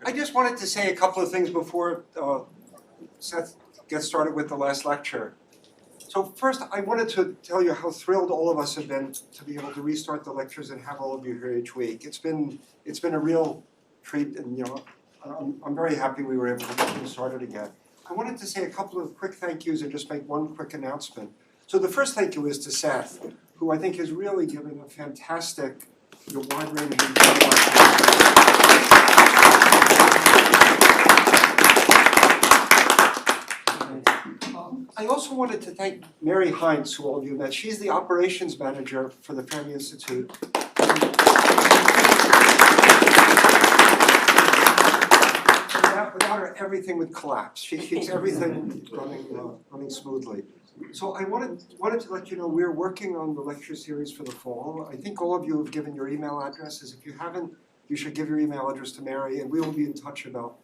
I just wanted to say a couple of things before Seth gets started with the last lecture. So first, I wanted to tell you how thrilled all of us have been to be able to restart the lectures and have all of you here each week. It's been a real treat, and I'm very happy we were able to get things started again. I wanted to say a couple of quick thank yous and just make one quick announcement. So the first thank you is to Seth, who I think is really giving a fantastic, wide-ranging I also wanted to thank Mary Hines, who all of you met. She's the operations manager for the Fermi Institute. Without her, everything would collapse. She keeps everything running smoothly. So I wanted to let you know we're working on the lecture series for the fall. I think all of you have given your email addresses. If you haven't, you should give your email address to Mary, and we will be in touch about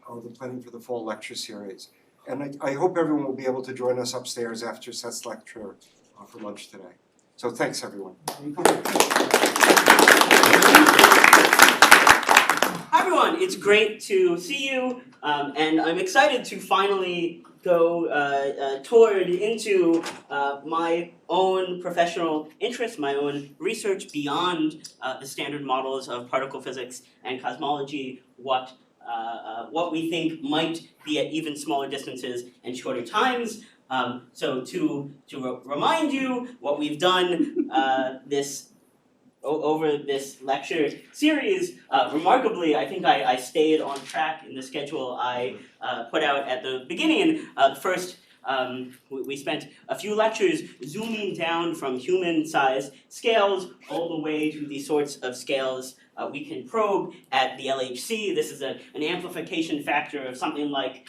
the planning for the fall lecture series. And I hope everyone will be able to join us upstairs after Seth's lecture for lunch today. So thanks, everyone. Hi, everyone. It's great to see you, and I'm excited to finally go toward into my own professional interests, my own research beyond the standard models of particle physics and cosmology, what we think might be at even smaller distances and shorter times. So to remind you what we've done over this lecture series, remarkably, I think I stayed on track in the schedule I put out at the beginning. First, we spent a few lectures zooming down from human-sized scales all the way to the sorts of scales we can probe at the LHC. This is an amplification factor of something like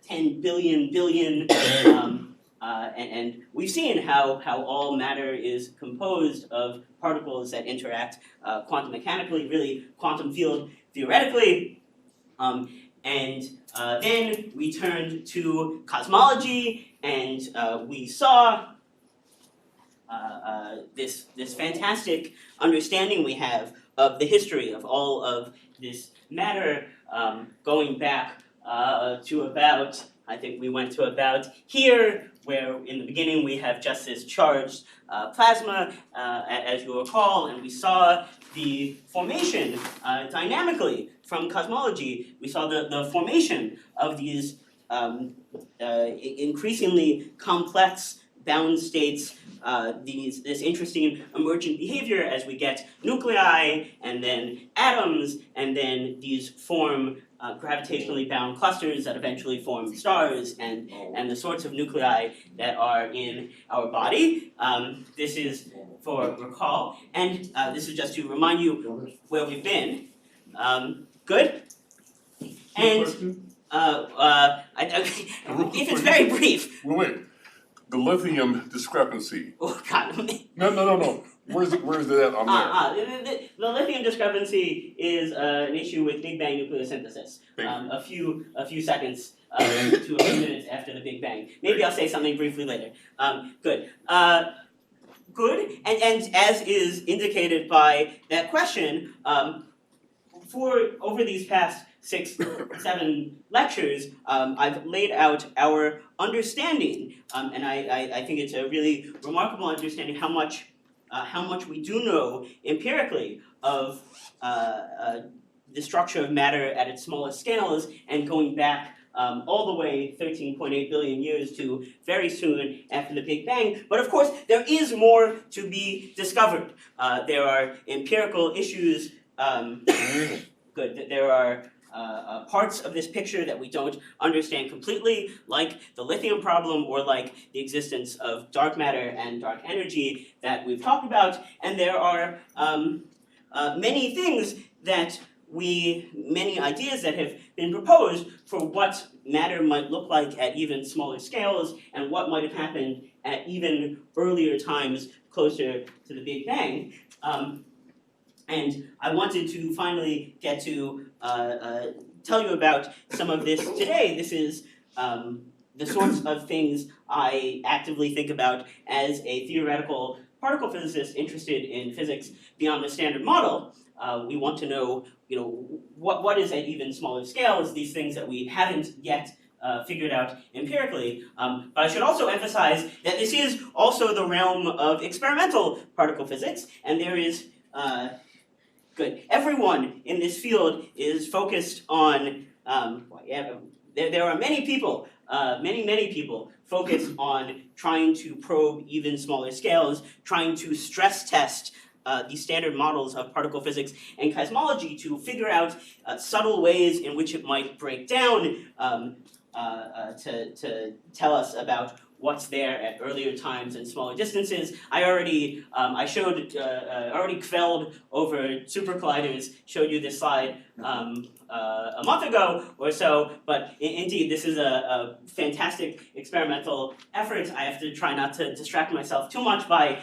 10 billion. And we've seen how all matter is composed of particles that interact quantum mechanically, really quantum field theoretically. And then we turned to cosmology, and we saw this fantastic understanding we have of the history of all of this matter, going back to about, I think we went to about here, where in the beginning we have just this charged plasma, as you recall, and we saw the formation dynamically from cosmology. We saw the formation of these increasingly complex bound states, this interesting emergent behavior as we get nuclei and then atoms, and then these form gravitationally bound clusters that eventually form stars, and the sorts of nuclei that are in our body. This is for recall, and this is just to remind you where we've been. Good? And if it's very brief. Wait. The lithium discrepancy. Oh, God. No. Where's it at on there? The lithium discrepancy is an issue with Big Bang nucleosynthesis. A few seconds to a few minutes after the Big Bang. Maybe I'll say something briefly later. Good. Good. And as is indicated by that question, for over these past 6, 7 lectures, I've laid out our understanding, and I think it's a really remarkable understanding how much we do know empirically of the structure of matter at its smallest scales, and going back all the way 13.8 billion years to very soon after the Big Bang. But of course, there is more to be discovered. There are empirical issues. There are parts of this picture that we don't understand completely, like the lithium problem, or like the existence of dark matter and dark energy that we've talked about. And there are many things that many ideas that have been proposed for what matter might look like at even smaller scales, and what might have happened at even earlier times closer to the Big Bang. And I wanted to finally get to tell you about some of this today. This is the sorts of things I actively think about as a theoretical particle physicist interested in physics beyond the standard model. we want to know, what is at even smaller scales, these things that we haven't yet figured out empirically. But I should also emphasize that this is also the realm of experimental particle physics, and there is everyone in this field is focused on. There are many people, many people focused on trying to probe even smaller scales, trying to stress test these standard models of particle physics and cosmology to figure out subtle ways in which it might break down to tell us about what's there at earlier times and smaller distances. I already quelled over supercolliders, showed you this slide a month ago or so, but indeed this is a fantastic experimental effort. I have to try not to distract myself too much by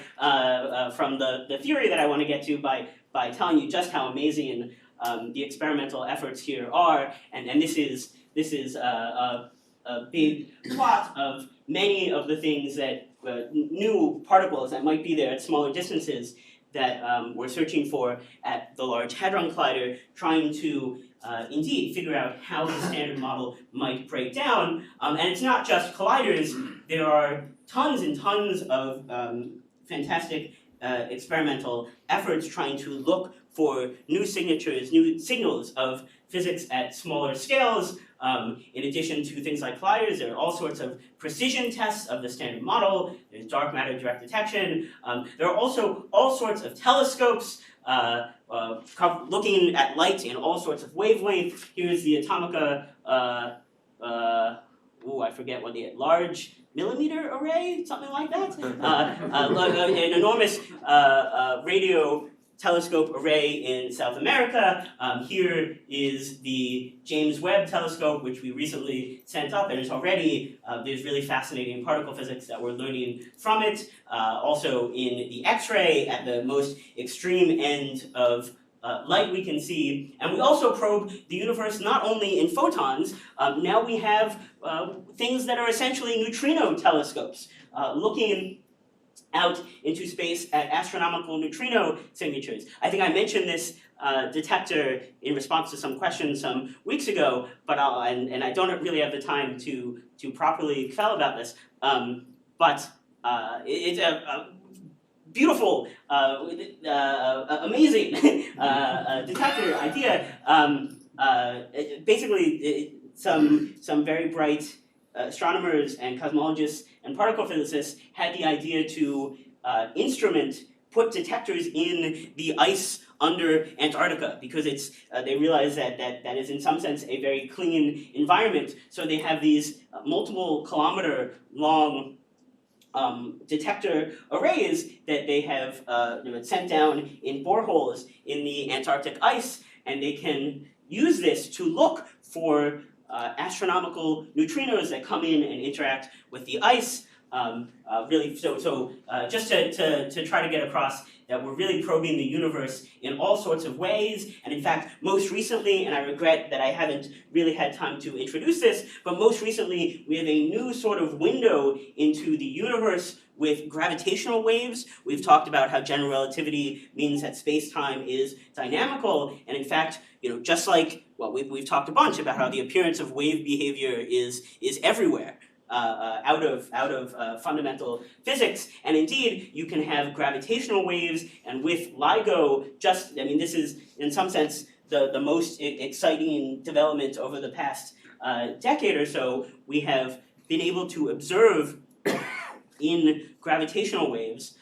from the theory that I want to get to by telling you just how amazing the experimental efforts here are, and this is a big plot of many of the things that new particles that might be there at smaller distances that we're searching for at the Large Hadron Collider, trying to indeed figure out how the standard model might break down. And it's not just colliders. There are tons and tons of fantastic experimental efforts trying to look for new signatures, new signals of physics at smaller scales. In addition to things like colliders, there are all sorts of precision tests of the standard model. There's dark matter direct detection. There are also all sorts of telescopes looking at light in all sorts of wavelengths. Here's the Atomica, I forget what the large millimeter array, something like that. An enormous radio telescope array in South America. Here is the James Webb telescope, which we recently sent up, and there's really fascinating particle physics that we're learning from it. Also in the X-ray at the most extreme end of light we can see. And we also probe the universe not only in photons, now we have things that are essentially neutrino telescopes, looking out into space at astronomical neutrino signatures. I think I mentioned this detector in response to some questions some weeks ago, but I don't really have the time to properly tell about this. But it's a beautiful, amazing detector idea. Basically, some very bright astronomers and cosmologists and particle physicists had the idea to put detectors in the ice under Antarctica, because they realize that is in some sense a very clean environment. So they have these multiple kilometer long detector arrays that they have sent down in boreholes in the Antarctic ice, and they can use this to look for astronomical neutrinos that come in and interact with the ice. Just to try to get across that we're really probing the universe in all sorts of ways. And in fact, most recently, and I regret that I haven't really had time to introduce this, but most recently we have a new sort of window into the universe with gravitational waves. We've talked about how general relativity means that space-time is dynamical, and in fact, just like, we've talked a bunch about how the appearance of wave behavior is everywhere. Out of fundamental physics, and indeed you can have gravitational waves, and with LIGO, this is in some sense the most exciting development over the past decade or so. We have been able to observe in gravitational waves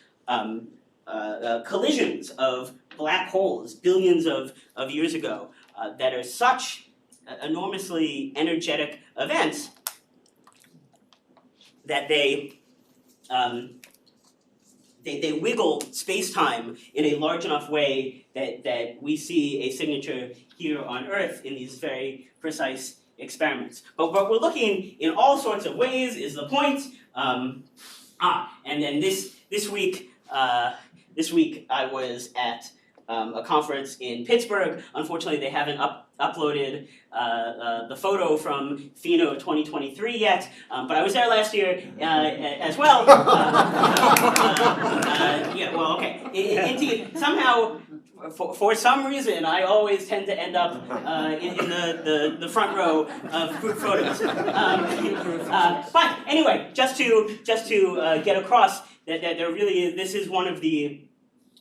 collisions of black holes billions of years ago that are such enormously energetic events that they wiggle space-time in a large enough way that we see a signature here on Earth in these very precise experiments. But we're looking in all sorts of ways is the point. And then this week I was at a conference in Pittsburgh. Unfortunately, they haven't uploaded the photo from Pheno 2023 yet, but I was there last year as well. Indeed, somehow for some reason, I always tend to end up in the front row of group photos. But anyway, just to get across that there really is, this is one of the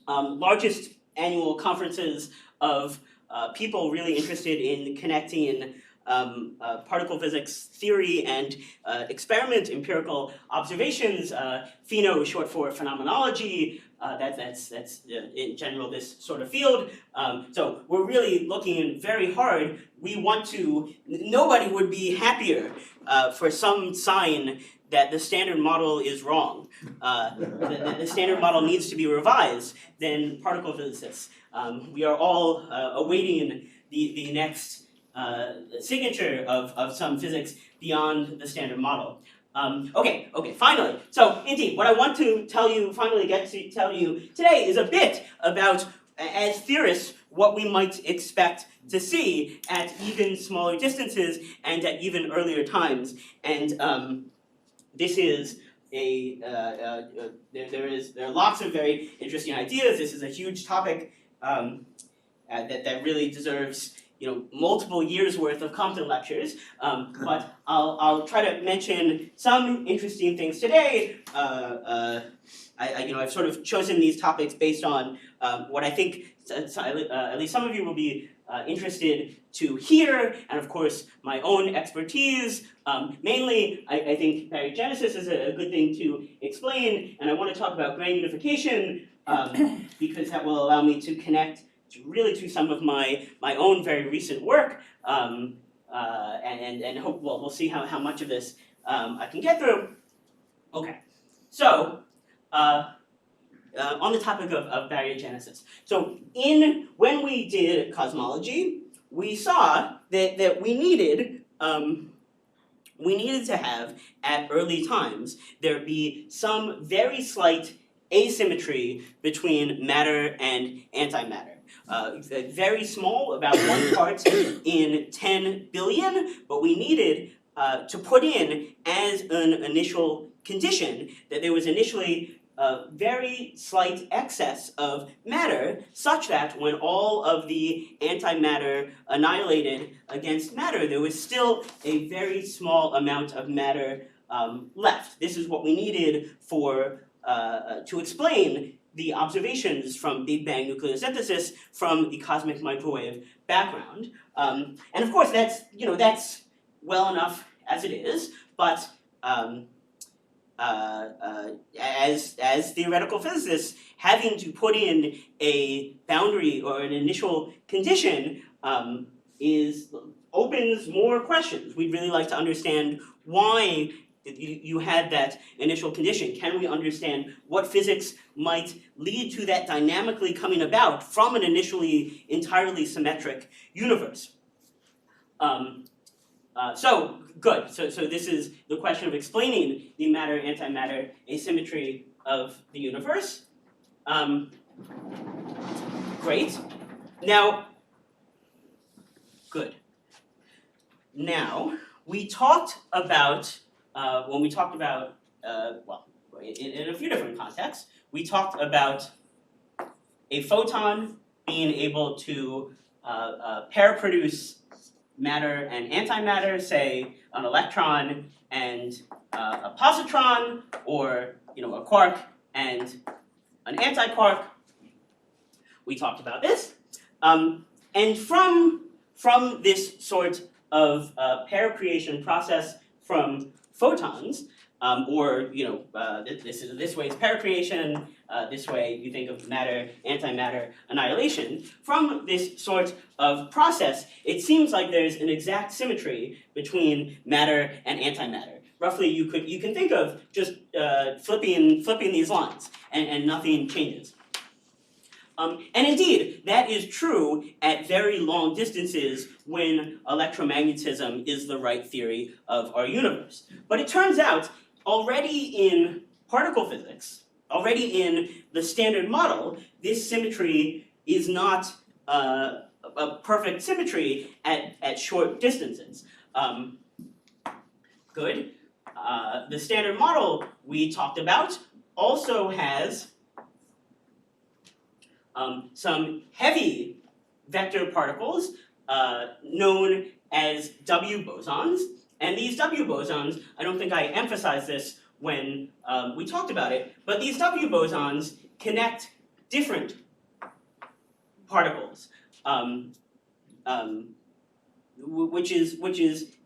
largest annual conferences of people really interested in connecting particle physics theory and experiment, empirical observations. Pheno is short for phenomenology. That's in general this sort of field. So we're really looking very hard. We want to. Nobody would be happier for some sign that the standard model is wrong. The standard model needs to be revised than particle physicists. We are all awaiting the next signature of some physics beyond the standard model. Okay, finally. So indeed, what I want to tell you today is a bit about, as theorists, what we might expect to see at even smaller distances and at even earlier times. And this is there are lots of very interesting ideas. This is a huge topic that really deserves multiple years worth of Compton lectures, but I'll try to mention some interesting things today. I've sort of chosen these topics based on what I think at least some of you will be interested to hear, and of course my own expertise. Mainly, I think baryogenesis is a good thing to explain, and I want to talk about grand unification because that will allow me to connect to some of my own very recent work, and hope we'll see how much of this I can get through. Okay, so on the topic of baryogenesis. So when we did cosmology, we saw that we needed to have at early times there be some very slight asymmetry between matter and antimatter. Very small, about 1 part in 10 billion, but we needed to put in as an initial condition that there was initially a very slight excess of matter, such that when all of the antimatter annihilated against matter, there was still a very small amount of matter left. This is what we needed for to explain the observations from Big Bang nucleosynthesis from the cosmic microwave background. And of course that's well enough as it is, but as theoretical physicists, having to put in a boundary or an initial condition opens more questions. We'd really like to understand why you had that initial condition. Can we understand what physics might lead to that dynamically coming about from an initially entirely symmetric universe? So good. So this is the question of explaining the matter-antimatter asymmetry of the universe. Great. Now, good. Now, we talked about in a few different contexts, we talked about a photon being able to pair produce matter and antimatter, say an electron and a positron, or a quark and an antiquark. We talked about this, and from this sort of pair creation process from photons, this way is pair creation, this way you think of matter-antimatter annihilation. From this sort of process, it seems like there's an exact symmetry between matter and antimatter. Roughly, you can think of just flipping these lines, and nothing changes. And indeed, that is true at very long distances when electromagnetism is the right theory of our universe. But it turns out, already in particle physics, already in the standard model, this symmetry is not a perfect symmetry at short distances. Good. The standard model we talked about also has some heavy vector particles known as W bosons. And these W bosons, I don't think I emphasized this when we talked about it, but these W bosons connect different particles, which is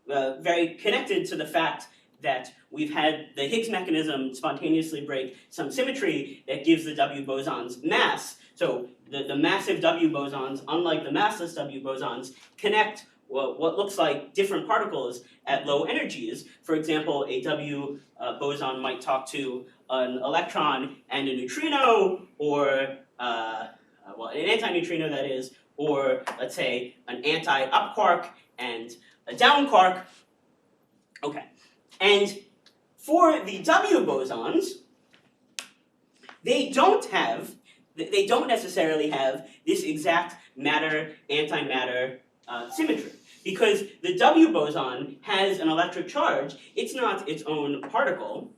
very connected to the fact that we've had the Higgs mechanism spontaneously break some symmetry that gives the W bosons mass. So the massive W bosons, unlike the massless W bosons, connect what looks like different particles at low energies. For example, a W boson might talk to an electron and a neutrino, or well, an antineutrino, that is, or let's say an anti-up quark and a down quark. Okay, and for the W bosons, they don't necessarily have this exact matter-antimatter symmetry, because the W boson has an electric charge. It's not its own particle.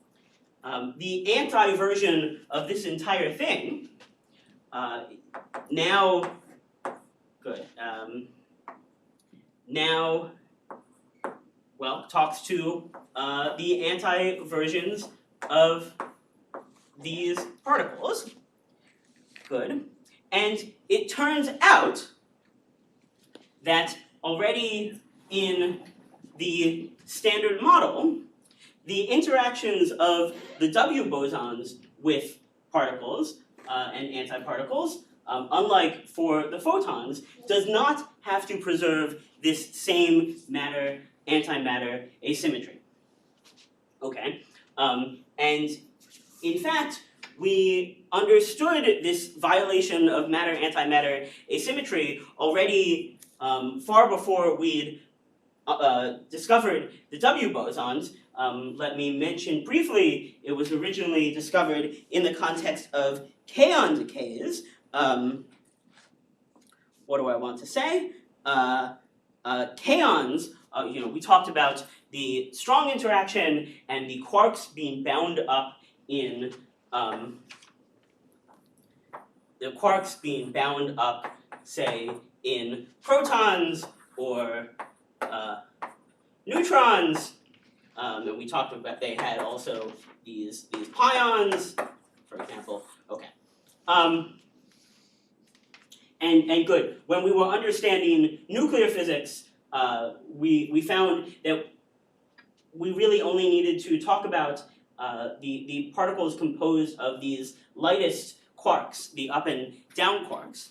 The anti-version of this entire thing now talks to the anti-versions of these particles. Good. And it turns out that already in the standard model, the interactions of the W bosons with particles and antiparticles, unlike for the photons, does not have to preserve this same matter-antimatter asymmetry. Okay, and in fact, we understood this violation of matter-antimatter asymmetry already far before we'd discovered the W bosons. Let me mention briefly, it was originally discovered in the context of kaon decays. What do I want to say? Kaons, we talked about the strong interaction and the quarks being bound up in say, in protons or neutrons. And we talked about they had also these pions, for example. Okay. And good. When we were understanding nuclear physics, we found that we really only needed to talk about the particles composed of these lightest quarks, the up and down quarks.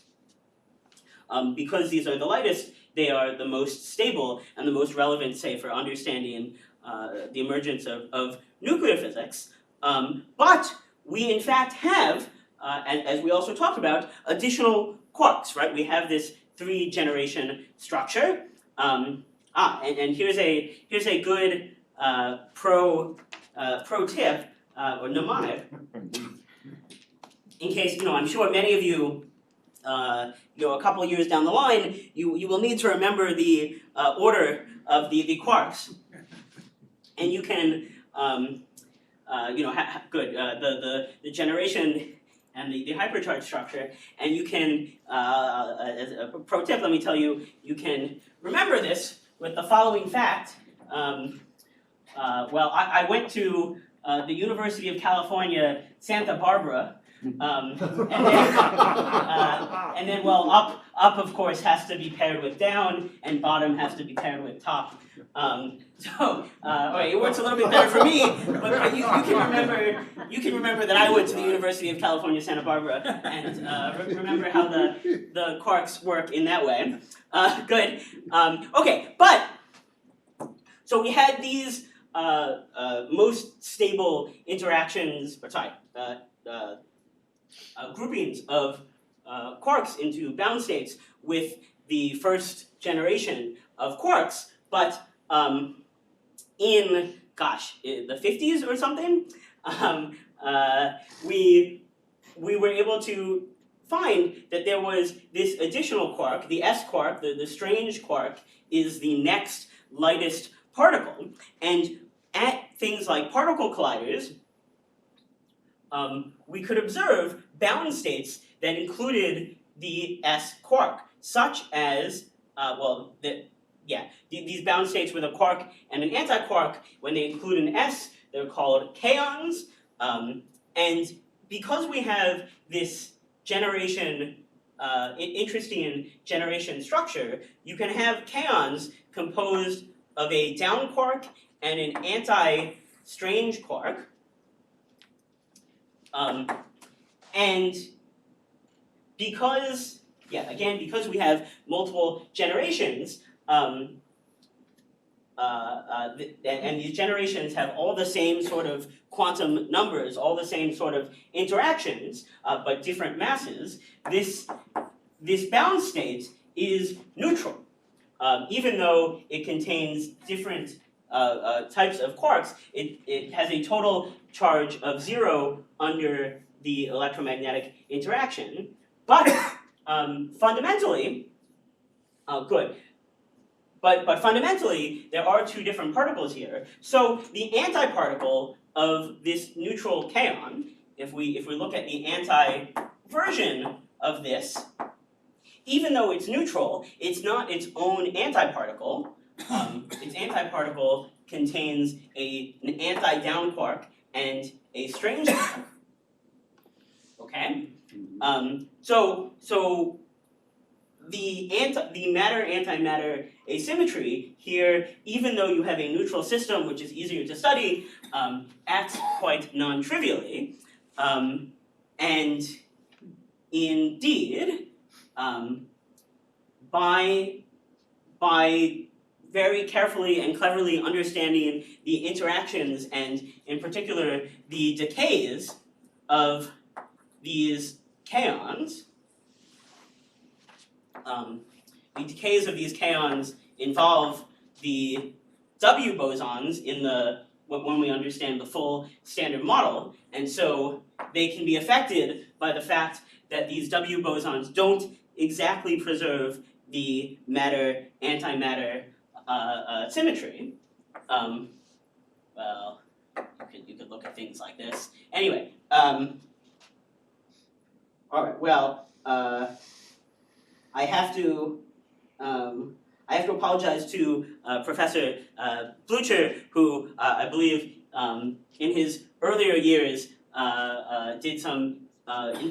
Because these are the lightest, they are the most stable and the most relevant, say, for understanding the emergence of nuclear physics. But we, in fact, have, as we also talked about, additional quarks, right? We have this 3-generation structure. And here's a good pro tip or mnemonic. In case, I'm sure many of you, a couple of years down the line, you will need to remember the order of the quarks, and you can, the generation and the hypercharge structure, and you can, as a pro tip, let me tell you, you can remember this with the following fact. I went to the University of California, Santa Barbara, and then up of course has to be paired with down, and bottom has to be paired with top. It works a little bit better for me, but you can remember that I went to the University of California, Santa Barbara, and remember how the quarks work in that way. Good. Okay, but so we had these most stable interactions, groupings of quarks into bound states with the first generation of quarks, but in the 50s or something, we were able to find that there was this additional quark, the S quark, the strange quark, is the next lightest particle, and at things like particle colliders, we could observe bound states that included the s quark, such as these bound states with a quark and an antiquark, when they include an s, they're called kaons. And because we have this interesting generation structure, you can have kaons composed of a down quark and an anti-strange quark. And because we have multiple generations, and these generations have all the same sort of quantum numbers, all the same sort of interactions, but different masses, this bound state is neutral. Even though it contains different types of quarks, it has a total charge of 0 under the electromagnetic interaction. But fundamentally, But fundamentally, there are two different particles here. So the antiparticle of this neutral kaon, if we look at the anti-version of this, even though it's neutral, it's not its own antiparticle. Its antiparticle contains an anti-down quark and a strange quark. Okay? So the matter-antimatter asymmetry here, even though you have a neutral system, which is easier to study, acts quite non-trivially. And indeed, by very carefully and cleverly understanding the interactions and, in particular, the decays of these kaons, the decays of these kaons involve the W bosons when we understand the full standard model, and so they can be affected by the fact that these W bosons don't exactly preserve the matter-antimatter symmetry. Well, you could look at things like this. Anyway, all right. Well, I have to apologize to Professor Blucher, who I believe in his earlier years did some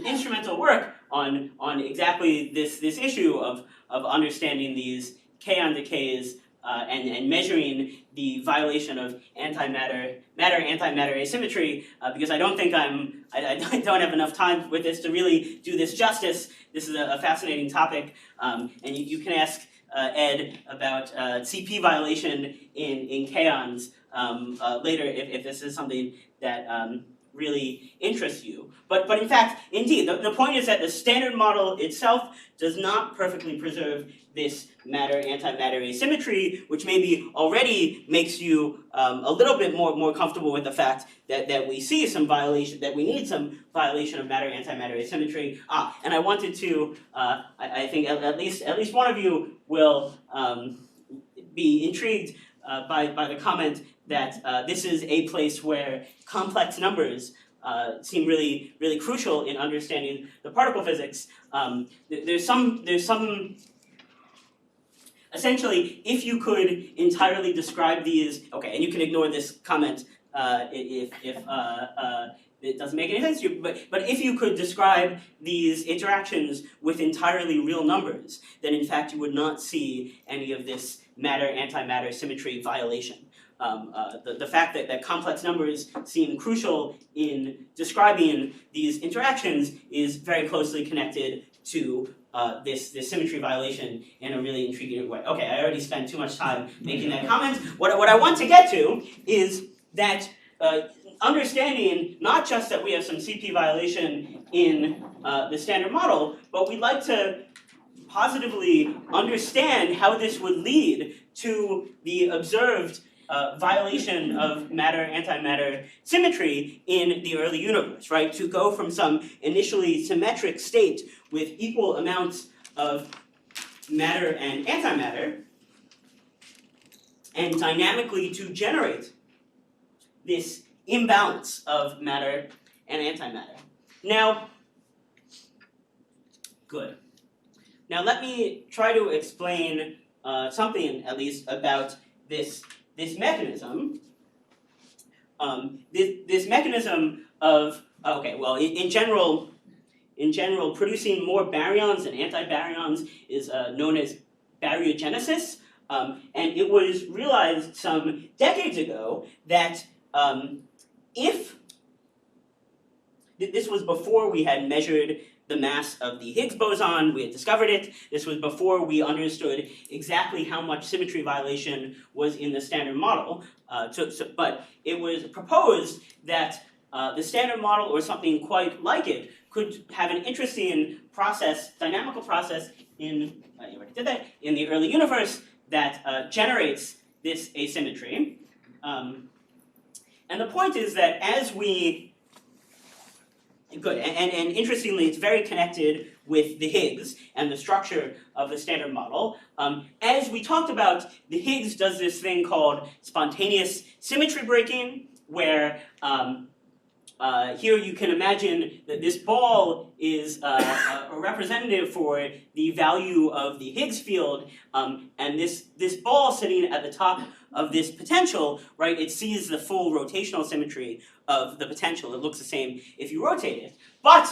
instrumental work on exactly this issue of understanding these kaon decays and measuring the violation of matter-antimatter asymmetry, because I don't think I don't have enough time with this to really do this justice. This is a fascinating topic, and you can ask Ed about CP violation in kaons later if this is something that really interests you. But in fact, indeed, the point is that the standard model itself does not perfectly preserve this matter-antimatter asymmetry, which maybe already makes you a little bit more comfortable with the fact that we see some violation, that we need some violation of matter-antimatter asymmetry. And I wanted to, I think at least one of you will be intrigued by the comment that this is a place where complex numbers seem really crucial in understanding the particle physics. There's some essentially, if you could entirely describe these, okay, and you can ignore this comment if it doesn't make any sense to you, but if you could describe these interactions with entirely real numbers, then in fact you would not see any of this matter-antimatter symmetry violation. The fact that complex numbers seem crucial in describing these interactions is very closely connected to this symmetry violation in a really intriguing way. Okay, I already spent too much time making that comment. What I want to get to is that understanding not just that we have some CP violation in the standard model, but we'd like to positively understand how this would lead to the observed violation of matter-antimatter symmetry in the early universe, right? To go from some initially symmetric state with equal amounts of matter and antimatter, and dynamically to generate this imbalance of matter and antimatter. Now, Good. Now let me try to explain something at least about this mechanism. This mechanism of in general, producing more baryons and antibaryons is known as baryogenesis, and it was realized some decades ago that if this was before we had measured the mass of the Higgs boson, we had discovered it. This was before we understood exactly how much symmetry violation was in the Standard Model. But it was proposed that the Standard Model or something quite like it could have an interesting process, dynamical process in the early universe that generates this asymmetry. And the point is that as we and interestingly, it's very connected with the Higgs and the structure of the Standard Model. As we talked about, the Higgs does this thing called spontaneous symmetry breaking, where here you can imagine that this ball is a representative for the value of the Higgs field, and this ball sitting at the top of this potential, right, it sees the full rotational symmetry of the potential. It looks the same if you rotate it. But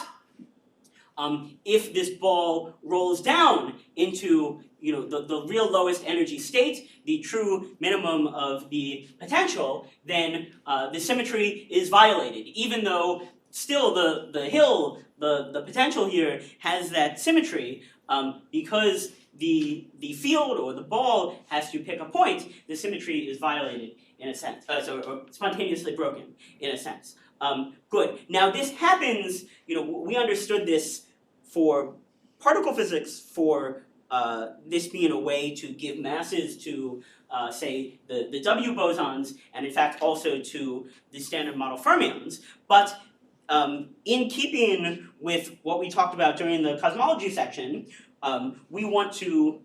if this ball rolls down into the real lowest energy state, the true minimum of the potential, then the symmetry is violated, even though still the potential here has that symmetry, because the field or the ball has to pick a point, the symmetry is violated in a sense, or spontaneously broken in a sense. Good. Now this happens, we understood this for particle physics, for this being a way to give masses to, say, the W bosons, and in fact also to the Standard Model fermions. But in keeping with what we talked about during the cosmology section, we want to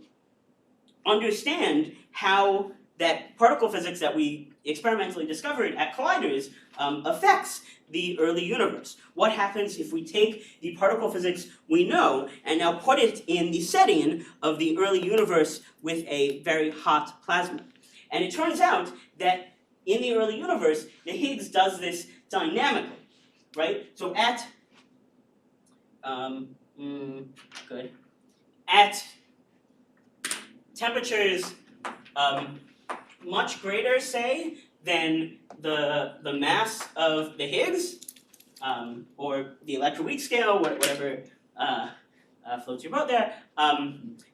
understand how that particle physics that we experimentally discovered at colliders affects the early universe. What happens if we take the particle physics we know and now put it in the setting of the early universe with a very hot plasma? And it turns out that in the early universe, the Higgs does this dynamically, right? So at temperatures much greater, say, than the mass of the Higgs, or the electroweak scale, whatever floats your boat there,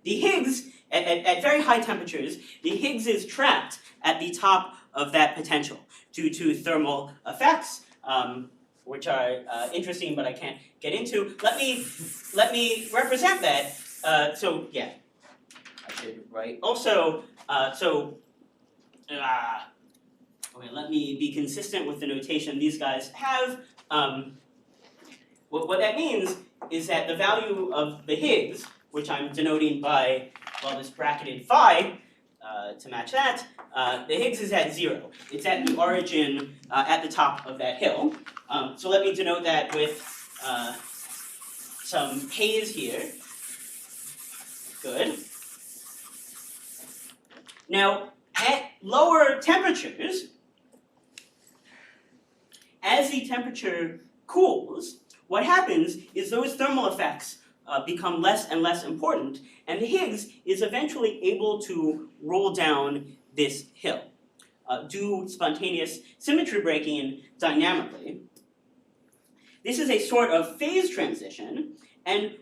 the Higgs, at very high temperatures, the Higgs is trapped at the top of that potential due to thermal effects, which are interesting, but I can't get into. Let me represent that. So yeah, I should write. Also, okay, let me be consistent with the notation these guys have. What that means is that the value of the Higgs, which I'm denoting by, this bracketed phi, to match that, the Higgs is at 0. It's at the origin at the top of that hill. So let me denote that with some haze here. Good. Now, at lower temperatures, as the temperature cools, what happens is those thermal effects become less and less important, and the Higgs is eventually able to roll down this hill, do spontaneous symmetry breaking dynamically. This is a sort of phase transition, and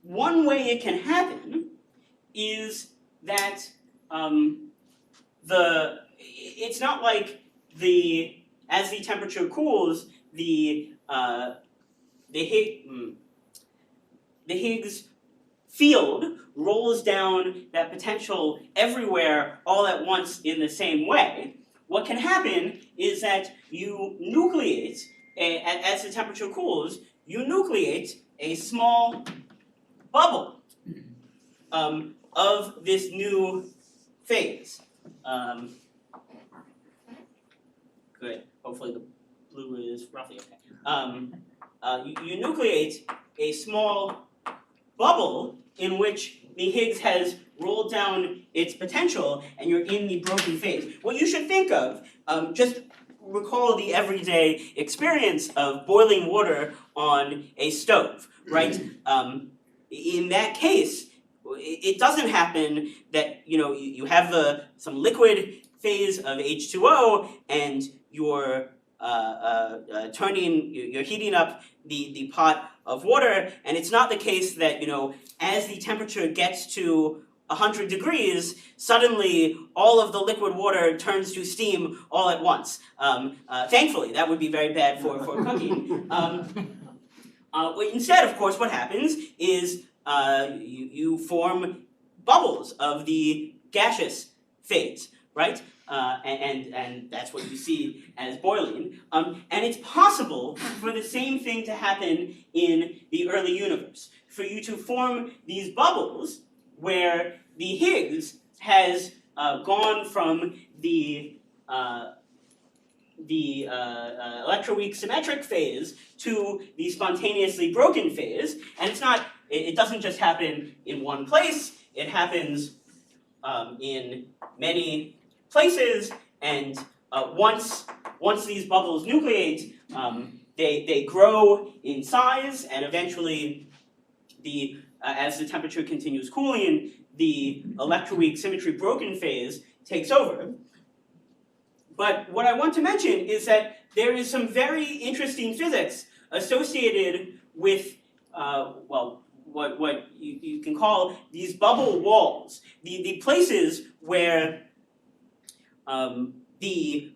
one way it can happen is that it's not like as the temperature cools, the Higgs field rolls down that potential everywhere all at once in the same way. What can happen is that you nucleate, as the temperature cools, you nucleate a small bubble of this new phase. Good. Hopefully the blue is roughly okay. You nucleate a small bubble in which the Higgs has rolled down its potential and you're in the broken phase. What you should think of, just recall the everyday experience of boiling water on a stove, right? In that case, it doesn't happen that you have some liquid phase of H2O and you're heating up the pot of water, and it's not the case that as the temperature gets to 100 degrees, suddenly all of the liquid water turns to steam all at once. Thankfully, that would be very bad for cooking. Instead, of course, what happens is you form bubbles of the gaseous phase, right? And that's what you see as boiling. And it's possible for the same thing to happen in the early universe. For you to form these bubbles where the Higgs has gone from the electroweak symmetric phase to the spontaneously broken phase, and it doesn't just happen in one place, it happens in many places, and once these bubbles nucleate, they grow in size, and eventually as the temperature continues cooling, the electroweak symmetry broken phase takes over. But what I want to mention is that there is some very interesting physics associated with, what you can call these bubble walls, the places where the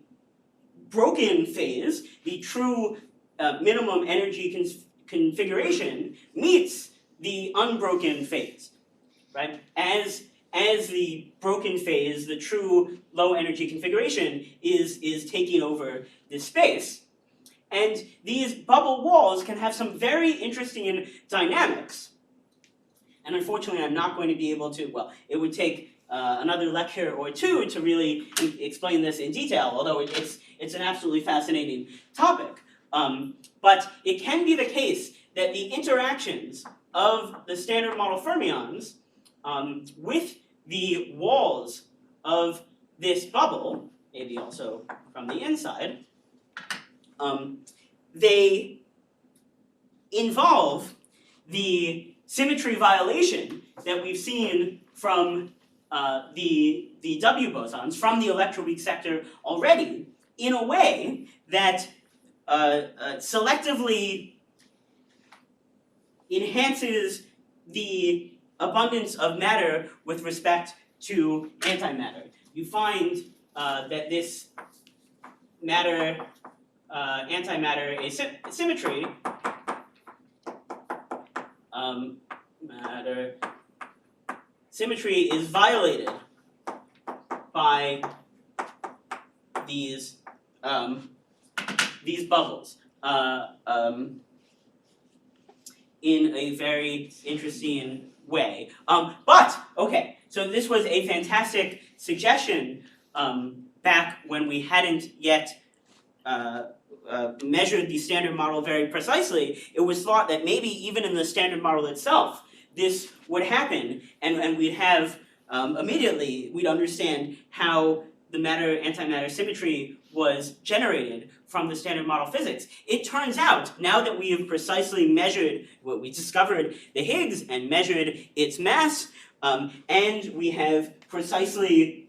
broken phase, the true minimum energy configuration, meets the unbroken phase, right? As the broken phase, the true low energy configuration is taking over this space. And these bubble walls can have some very interesting dynamics. And unfortunately, I'm not going to be able to, it would take another lecture or two to really explain this in detail, although it's an absolutely fascinating topic. But it can be the case that the interactions of the standard model fermions with the walls of this bubble, maybe also from the inside, they involve the symmetry violation that we've seen from the W bosons, from the electroweak sector already, in a way that selectively enhances the abundance of matter with respect to antimatter. You find that this antimatter asymmetry matter symmetry is violated by these bubbles in a very interesting way. Okay, so this was a fantastic suggestion back when we hadn't yet measured the standard model very precisely. It was thought that maybe even in the standard model itself, this would happen, and we'd have immediately, we'd understand how the matter-antimatter symmetry was generated from the standard model physics. It turns out, now that we have precisely measured, we discovered the Higgs and measured its mass, and we have precisely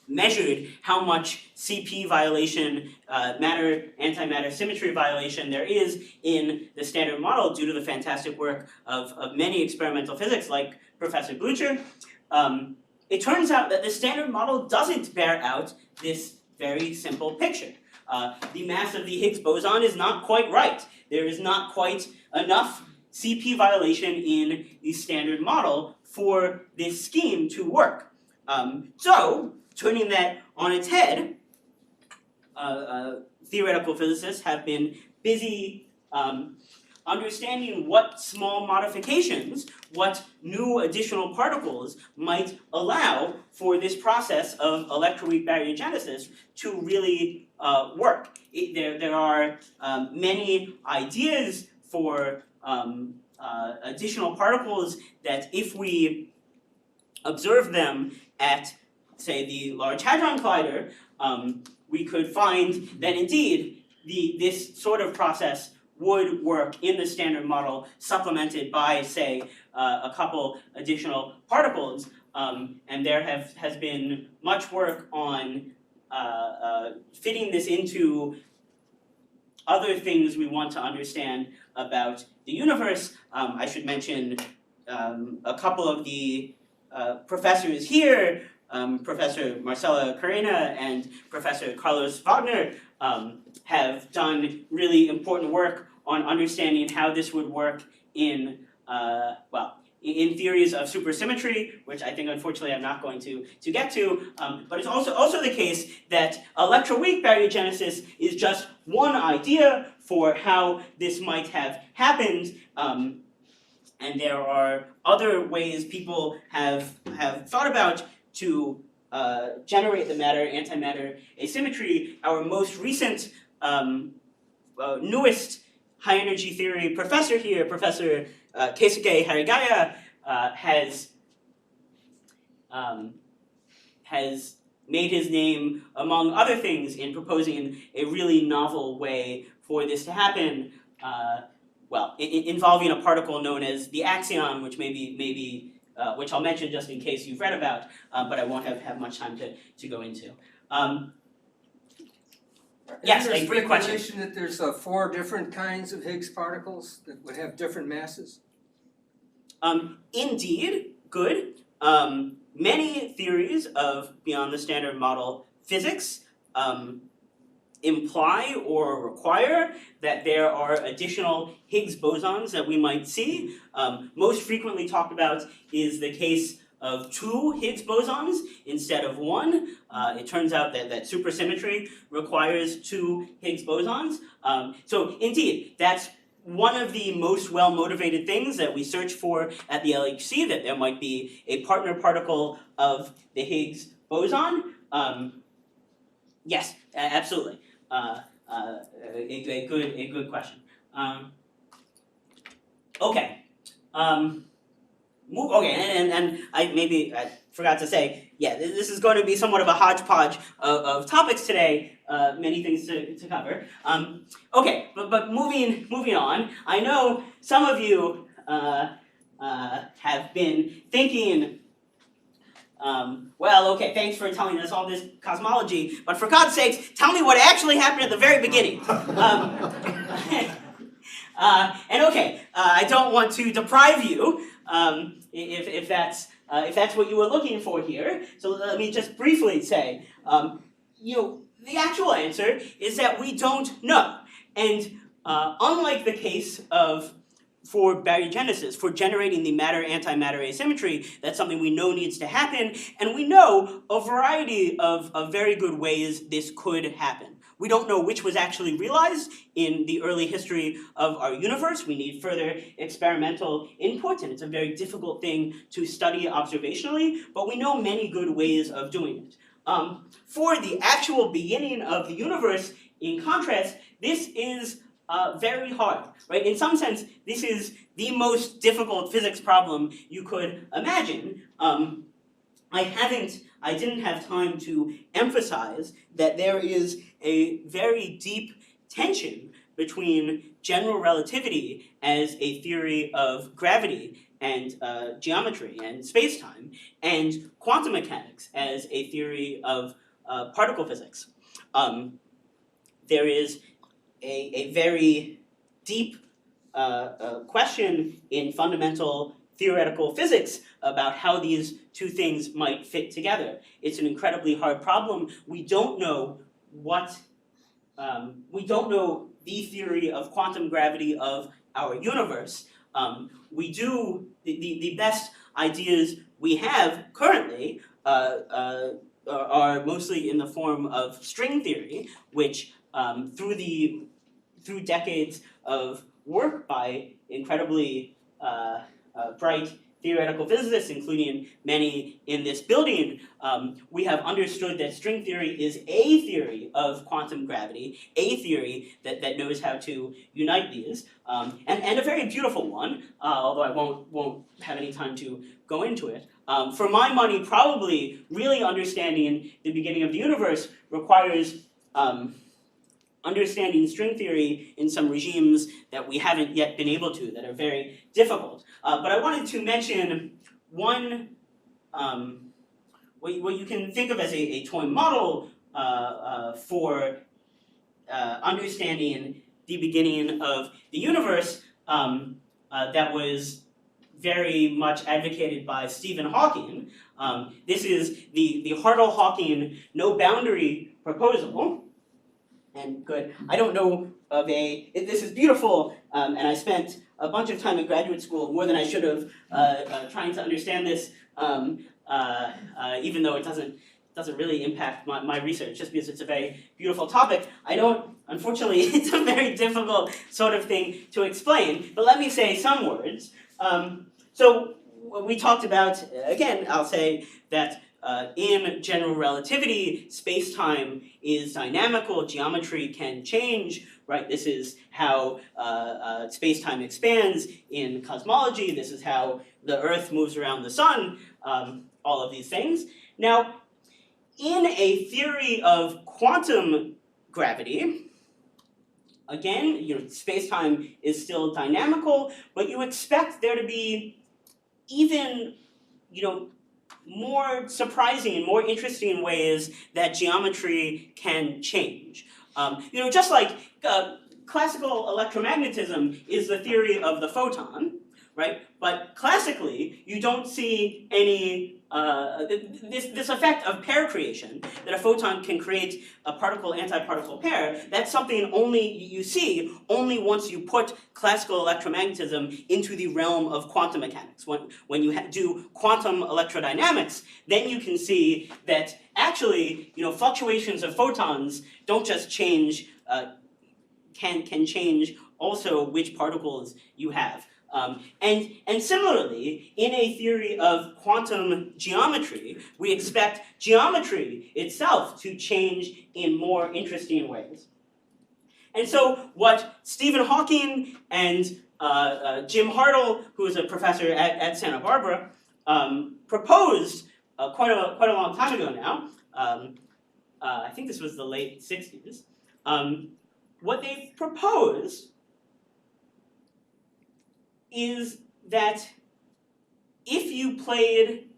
measured how much CP violation, matter-antimatter symmetry violation there is in the standard model due to the fantastic work of many experimental physics like Professor Blucher. It turns out that the standard model doesn't bear out this very simple picture. The mass of the Higgs boson is not quite right. There is not quite enough CP violation in the standard model for this scheme to work. So, turning that on its head, theoretical physicists have been busy understanding what small modifications, what new additional particles might allow for this process of electroweak baryogenesis to really work. There are many ideas for additional particles that if we observe them at, say, the Large Hadron Collider, we could find that indeed this sort of process would work in the Standard Model, supplemented by, say, a couple additional particles. And there has been much work on fitting this into other things we want to understand about the universe. I should mention a couple of the professors here, Professor Marcela Carrena and Professor Carlos Wagner, have done really important work on understanding how this would work in, in theories of supersymmetry, which I think unfortunately I'm not going to get to, but it's also the case that electroweak baryogenesis is just one idea for how this might have happened, and there are other ways people have thought about to generate the matter-antimatter asymmetry. Our most recent, newest high-energy theory professor here, Professor Keisuke Harigaya, has made his name, among other things, in proposing a really novel way for this to happen, involving a particle known as the axion, which which I'll mention just in case you've read about, but I won't have much time to go into. Yes, a great question. There's speculation that there's 4 different kinds of Higgs particles that would have different masses. Indeed, good. Many theories of beyond the Standard Model physics imply or require that there are additional Higgs bosons that we might see. Most frequently talked about is the case of 2 Higgs bosons instead of 1. It turns out that supersymmetry requires 2 Higgs bosons. So indeed, that's one of the most well-motivated things that we search for at the LHC, that there might be a partner particle of the Higgs boson. Yes, absolutely. A good question. Okay. And I forgot to say, yeah, this is going to be somewhat of a hodgepodge of topics today. Many things to cover. Okay, but moving on. I know some of you have been thinking, thanks for telling us all this cosmology, but for God's sakes, tell me what actually happened at the very beginning. I don't want to deprive you, if that's what you were looking for here. So let me just briefly say, the actual answer is that we don't know. And unlike the case for baryogenesis, for generating the matter-antimatter asymmetry, that's something we know needs to happen, and we know a variety of very good ways this could happen. We don't know which was actually realized in the early history of our universe. We need further experimental input, and it's a very difficult thing to study observationally, but we know many good ways of doing it. For the actual beginning of the universe, in contrast, this is very hard, right? In some sense, this is the most difficult physics problem you could imagine. I didn't have time to emphasize that there is a very deep tension between general relativity as a theory of gravity and geometry and space-time, and quantum mechanics as a theory of particle physics. There is a very deep question in fundamental theoretical physics about how these two things might fit together. It's an incredibly hard problem. We don't know the theory of quantum gravity of our universe. The best ideas we have currently are mostly in the form of string theory, which through decades of work by incredibly bright theoretical physicists, including many in this building, we have understood that string theory is a theory of quantum gravity, a theory that knows how to unite these, and a very beautiful one, although I won't have any time to go into it. For my money, probably really understanding the beginning of the universe requires understanding string theory in some regimes that we haven't yet been able to, that are very difficult. But I wanted to mention one, what you can think of as a toy model for understanding the beginning of the universe that was very much advocated by Stephen Hawking. This is the Hartle-Hawking no boundary proposal. And good, I don't know of this is beautiful, and I spent a bunch of time in graduate school, more than I should have, trying to understand this, even though it doesn't really impact my research, just because it's a very beautiful topic. Unfortunately, it's a very difficult sort of thing to explain, but let me say some words. So we talked about, again, I'll say that in general relativity, space-time is dynamical, geometry can change, right? This is how space-time expands in cosmology, this is how the Earth moves around the sun, all of these things. Now, in a theory of quantum gravity, again, space-time is still dynamical, but you expect there to be even, more surprising and more interesting ways that geometry can change. Just like classical electromagnetism is the theory of the photon, right? But classically, you don't see any this effect of pair creation, that a photon can create a particle-antiparticle pair. That's something you see only once you put classical electromagnetism into the realm of quantum mechanics. When you do quantum electrodynamics, then you can see that actually, fluctuations of photons don't just change, can change also which particles you have. And similarly, in a theory of quantum geometry, we expect geometry itself to change in more interesting ways. And so what Stephen Hawking and Jim Hartle, who is a professor at Santa Barbara, proposed quite a long time ago now, I think this was the late 60s, what they proposed is that if you played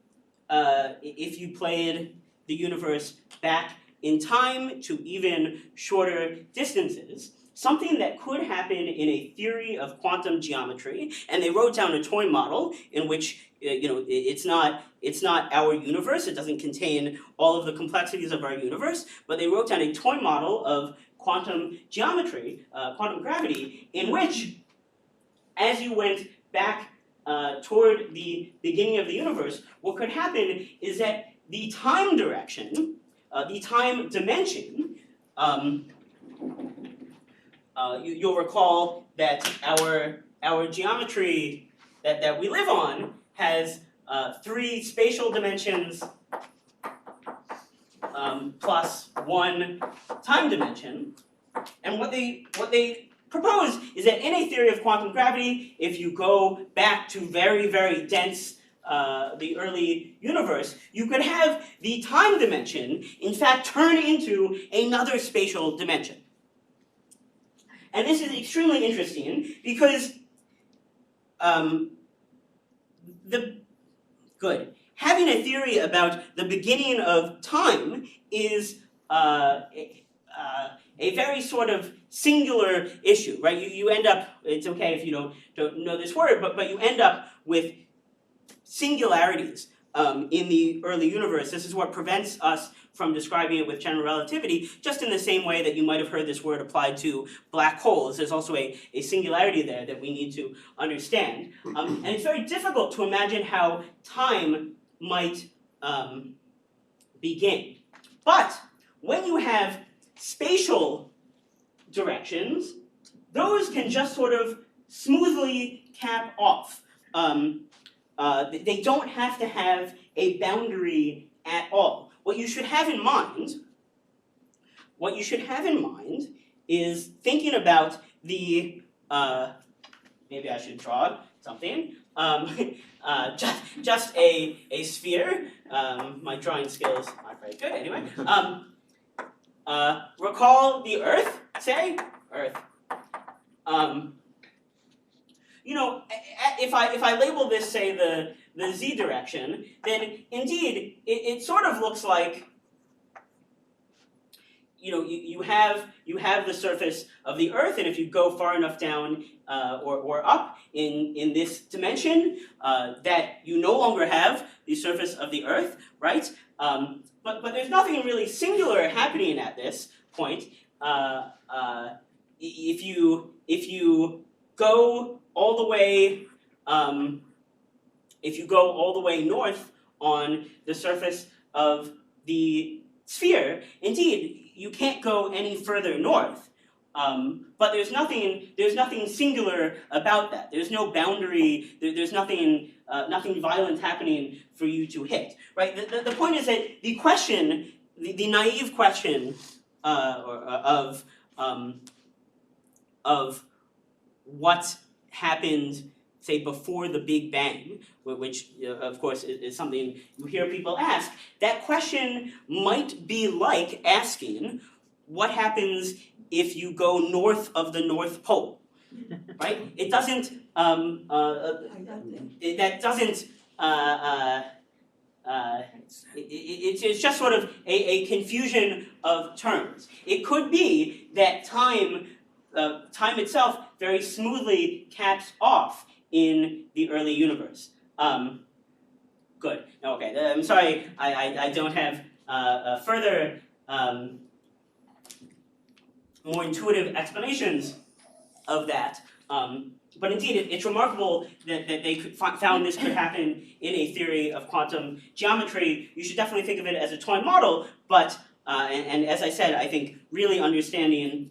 the universe back in time to even shorter distances, something that could happen in a theory of quantum geometry, and they wrote down a toy model in which it's not our universe, it doesn't contain all of the complexities of our universe, but they wrote down a toy model of quantum geometry, quantum gravity, in which as you went back toward the beginning of the universe, what could happen is that the time direction, the time dimension, you'll recall that our geometry that we live on has 3 spatial dimensions plus 1 time dimension, and what they propose is that in a theory of quantum gravity, if you go back to very, very dense the early universe, you could have the time dimension, in fact, turn into another spatial dimension. And this is extremely interesting because having a theory about the beginning of time is a very sort of singular issue, right? You end up, it's okay if you don't know this word, but you end up with singularities in the early universe. This is what prevents us from describing it with general relativity, just in the same way that you might have heard this word applied to black holes. There's also a singularity there that we need to understand. And it's very difficult to imagine how time might begin. But when you have spatial directions, those can just sort of smoothly cap off. they don't have to have a boundary at all. What you should have in mind is thinking about the, maybe I should draw something, just a sphere. My drawing skills aren't very good anyway. Recall the Earth, say, Earth. If I label this, say, the z direction, then indeed it sort of looks like, you have the surface of the Earth, and if you go far enough down or up in this dimension, that you no longer have the surface of the Earth, right? But there's nothing really singular happening at this point. If you go all the way, north on the surface of the sphere, indeed, you can't go any further north. But there's nothing singular about that. There's no boundary. There's nothing violent happening for you to hit. Right. The point is that the question, the naive question of what happened, say, before the Big Bang, which of course is something you hear people ask. That question might be like asking, what happens if you go north of the North Pole, right? It doesn't. It's just sort of a confusion of terms. It could be that time itself very smoothly caps off in the early universe. Good. Okay. I'm sorry. I don't have further. More intuitive explanations of that. But indeed, it's remarkable that they found this could happen in a theory of quantum geometry. You should definitely think of it as a toy model, but, and as I said, I think really understanding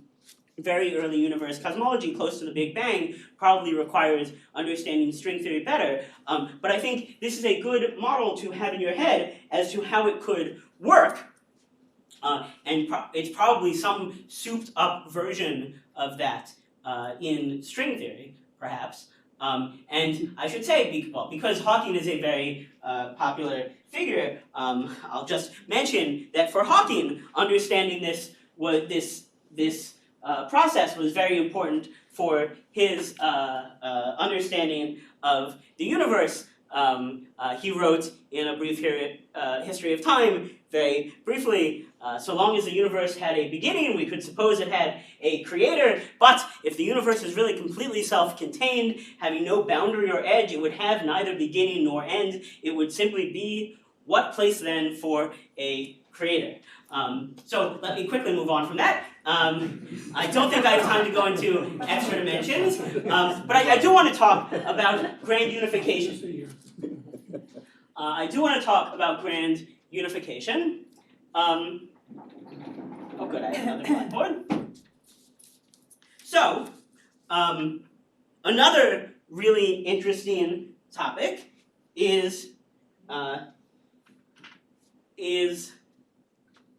very early universe cosmology close to the Big Bang probably requires understanding string theory better. But I think this is a good model to have in your head as to how it could work. And it's probably some souped up version of that in string theory, perhaps. And I should say, because Hawking is a very popular figure, I'll just mention that for Hawking, understanding this process was very important for his understanding of the universe. He wrote in A Brief History of Time, very briefly, so long as the universe had a beginning, we could suppose it had a creator, but if the universe is really completely self-contained, having no boundary or edge, it would have neither beginning nor end. It would simply be, what place then for a creator? So let me quickly move on from that. I don't think I have time to go into extra dimensions, but I do want to talk about grand unification. Oh good, I have another blackboard. So, another really interesting topic is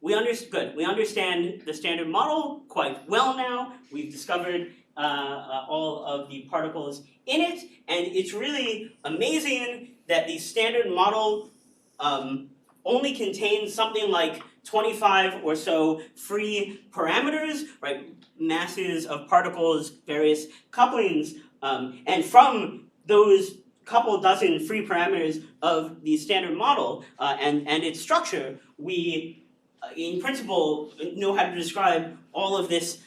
we understand the Standard Model quite well now. We've discovered all of the particles in it, and it's really amazing that the Standard Model only contains something like 25 or so free parameters, right? Masses of particles, various couplings, and from those couple dozen free parameters of the Standard Model and its structure, we, in principle, know how to describe all of this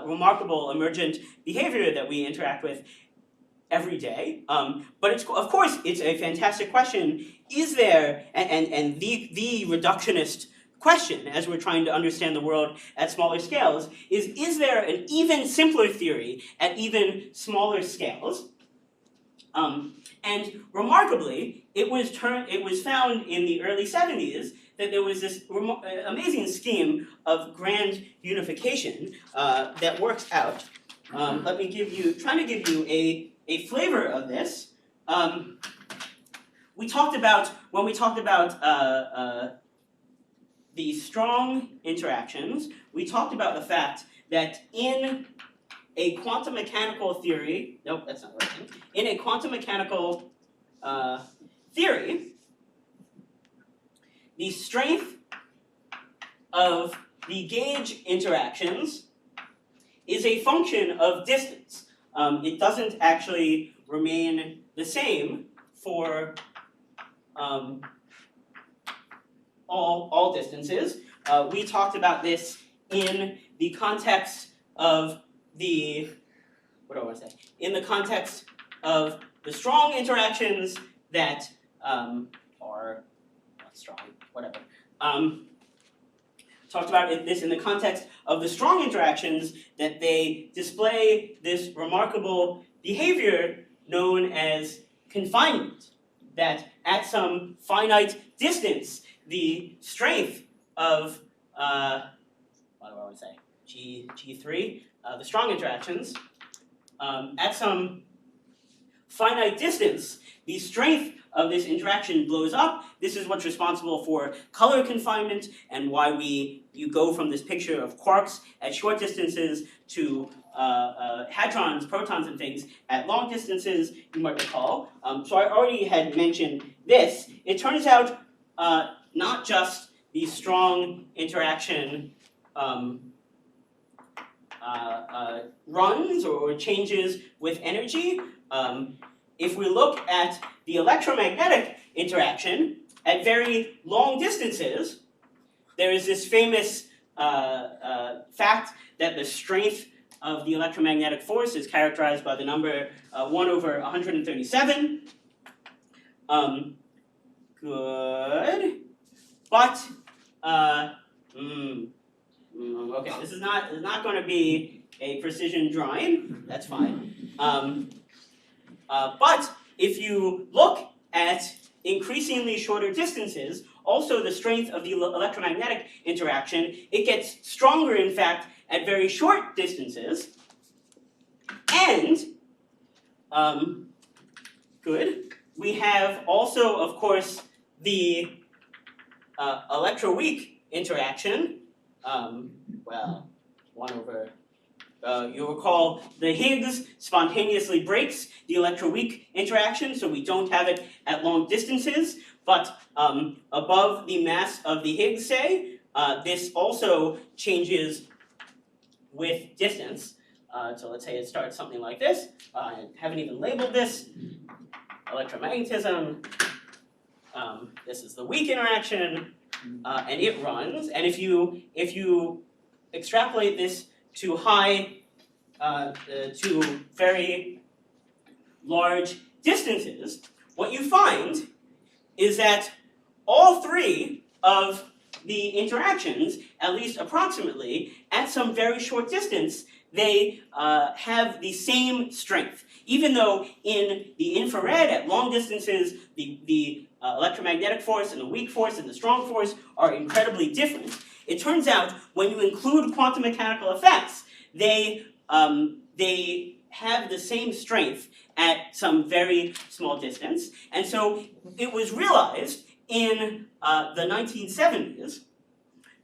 remarkable emergent behavior that we interact with every day. But of course, it's a fantastic question. Is there, and the reductionist question, as we're trying to understand the world at smaller scales, is there an even simpler theory at even smaller scales? And remarkably, it was found in the early 70s that there was this amazing scheme of grand unification that works out. Let me trying to give you a flavor of this. we talked about the strong interactions, we talked about the fact that in a quantum mechanical theory, nope, that's not the right thing. In a quantum mechanical theory, the strength of the gauge interactions is a function of distance. It doesn't actually remain the same for all distances. We talked about this in the context of the, what do I want to say? In the context of the strong interactions that are not strong, whatever. Talked about this in the context of the strong interactions that they display this remarkable behavior known as confinement. That at some finite distance, the strength of what do I want to say? G3, the strong interactions, at some finite distance, the strength of this interaction blows up. This is what's responsible for color confinement and why you go from this picture of quarks at short distances to hadrons, protons, and things at long distances, you might recall. So I already had mentioned this. It turns out not just the strong interaction runs or changes with energy. If we look at the electromagnetic interaction at very long distances, there is this famous fact that the strength of the electromagnetic force is characterized by the number 1/137. Good. But okay, this is not going to be a precision drawing. That's fine. But if you look at increasingly shorter distances, also the strength of the electromagnetic interaction, it gets stronger, in fact, at very short distances. And good. We have also, of course, the electroweak interaction. Well, 1/. You'll recall the Higgs spontaneously breaks the electroweak interaction, so we don't have it at long distances. But above the mass of the Higgs, say, this also changes with distance. So let's say it starts something like this. I haven't even labeled this. Electromagnetism. This is the weak interaction, and it runs. And if you extrapolate this to to very large distances, what you find is that all three of the interactions, at least approximately, at some very short distance, they have the same strength. Even though in the infrared, at long distances, the electromagnetic force and the weak force and the strong force are incredibly different. It turns out when you include quantum mechanical effects, they have the same strength at some very small distance. And so it was realized in the 1970s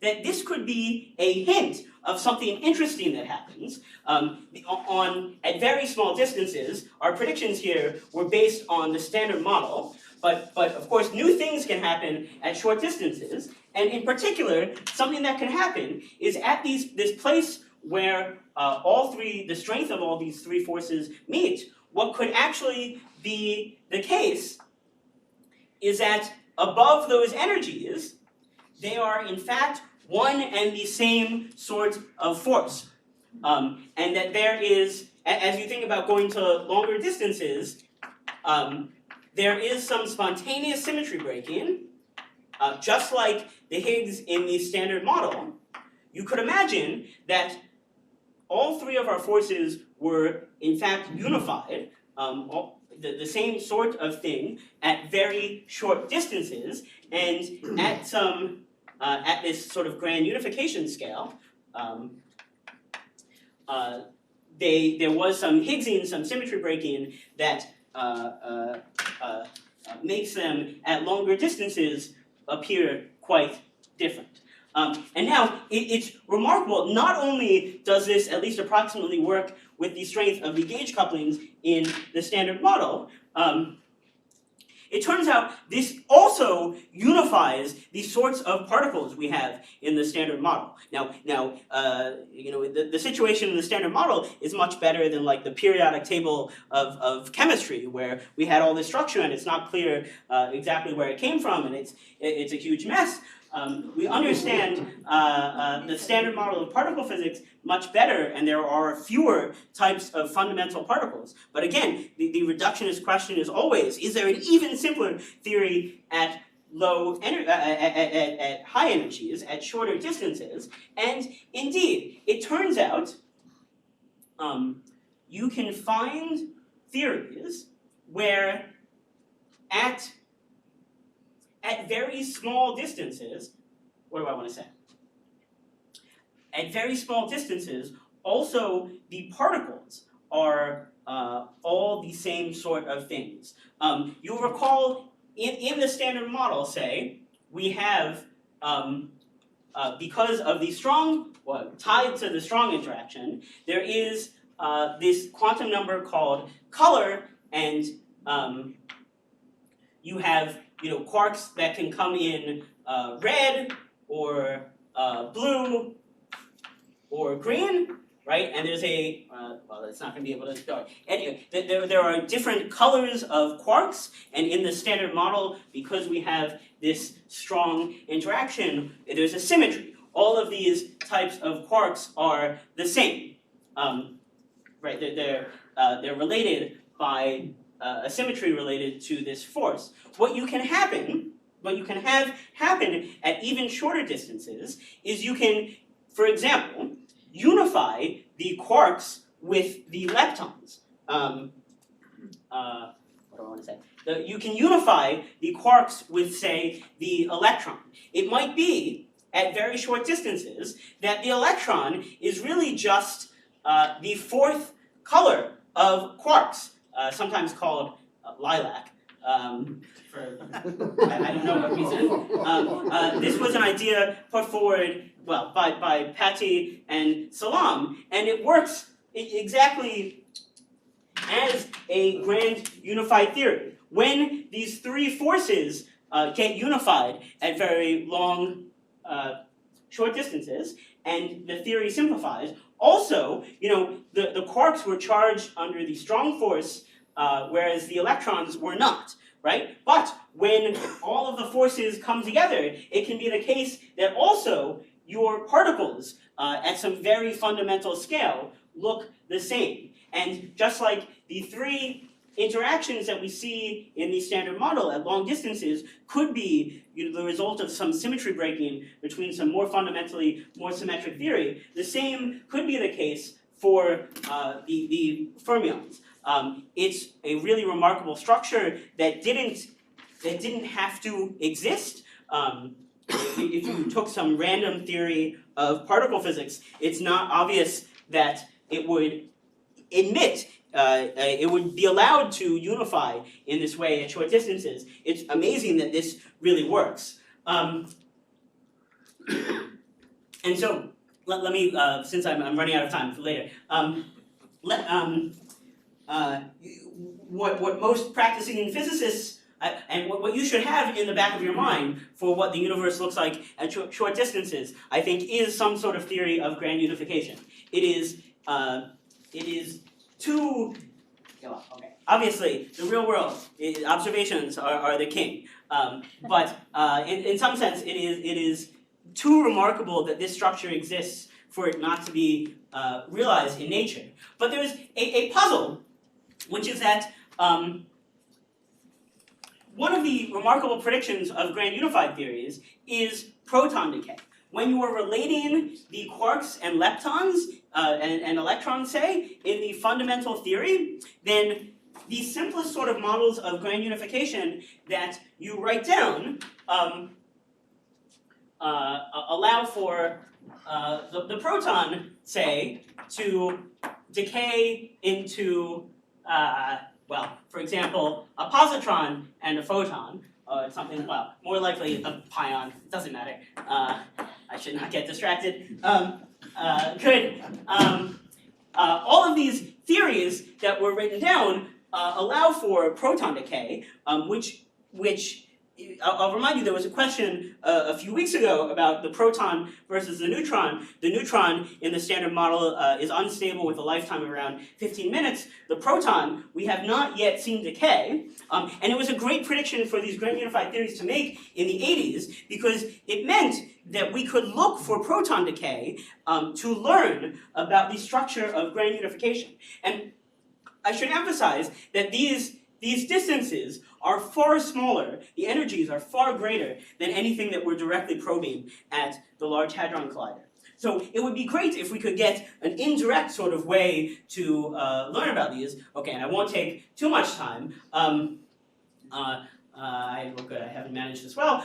that this could be a hint of something interesting that happens. At very small distances, our predictions here were based on the standard model, but of course new things can happen at short distances, and in particular, something that can happen is at this place where the strength of all these three forces meet. What could actually be the case is that above those energies, they are in fact one and the same sort of force. And that there is, as you think about going to longer distances, there is some spontaneous symmetry breaking, just like the Higgs in the standard model. You could imagine that all three of our forces were in fact unified, the same sort of thing at very short distances, and at some at this sort of grand unification scale, there was some Higgsing, some symmetry breaking that makes them at longer distances appear quite different. And now, it's remarkable, not only does this at least approximately work with the strength of the gauge couplings in the standard model, it turns out this also unifies the sorts of particles we have in the standard model. Now, the situation in the standard model is much better than like the periodic table of chemistry, where we had all this structure and it's not clear exactly where it came from, and it's a huge mess. We understand the standard model of particle physics much better, and there are fewer types of fundamental particles. But again, the reductionist question is always: is there an even simpler theory at at high energies, at shorter distances? And indeed, it turns out you can find theories where at very small distances, what do I want to say? At very small distances, also the particles are all the same sort of things. You'll recall in the standard model, say, we have, because of the strong, tied to the strong interaction, there is this quantum number called color, and you have quarks that can come in red or blue or green, right? And there's a, well, it's not going to be able to start. Anyway, there are different colors of quarks, and in the standard model, because we have this strong interaction, there's a symmetry. All of these types of quarks are the same, right? They're related by a symmetry related to this force. What you can have happen at even shorter distances is you can, for example, unify the quarks with the leptons. What do I want to say? You can unify the quarks with, say, the electron. It might be, at very short distances, that the electron is really just the fourth color of quarks, sometimes called lilac. For I don't know what reason. This was an idea put forward, well, by Patti and Salam, and it works exactly as a grand unified theory. When these three forces get unified at very long, short distances, and the theory simplifies, also, the quarks were charged under the strong force, whereas the electrons were not. Right? But when all of the forces come together, it can be the case that also your particles at some very fundamental scale look the same. And just like the three interactions that we see in the standard model at long distances could be the result of some symmetry breaking between some more fundamentally more symmetric theory, the same could be the case for the fermions. It's a really remarkable structure that didn't have to exist. If you took some random theory of particle physics, it's not obvious that it would admit, it would be allowed to unify in this way at short distances. It's amazing that this really works. And so, let me, since I'm running out of time for later, what most practicing physicists and what you should have in the back of your mind for what the universe looks like at short distances, I think, is some sort of theory of grand unification. It is too, okay. Obviously, the real world, observations are the king. But in some sense, it is too remarkable that this structure exists for it not to be realized in nature. But there's a puzzle, which is that one of the remarkable predictions of grand unified theories is proton decay. When you are relating the quarks and leptons and electrons, say, in the fundamental theory, then the simplest sort of models of grand unification that you write down allow for the proton, say, to decay into well, for example, a positron and a photon, or something, well, more likely a pion, it doesn't matter. I should not get distracted. All of these theories that were written down allow for proton decay, which I'll remind you, there was a question a few weeks ago about the proton versus the neutron. The neutron in the standard model is unstable with a lifetime of around 15 minutes. The proton, we have not yet seen decay. And it was a great prediction for these grand unified theories to make in the 80s because it meant that we could look for proton decay to learn about the structure of grand unification. And I should emphasize that these distances are far smaller, the energies are far greater than anything that we're directly probing at the Large Hadron Collider. So it would be great if we could get an indirect sort of way to learn about these. Okay, and I won't take too much time. I haven't managed this well.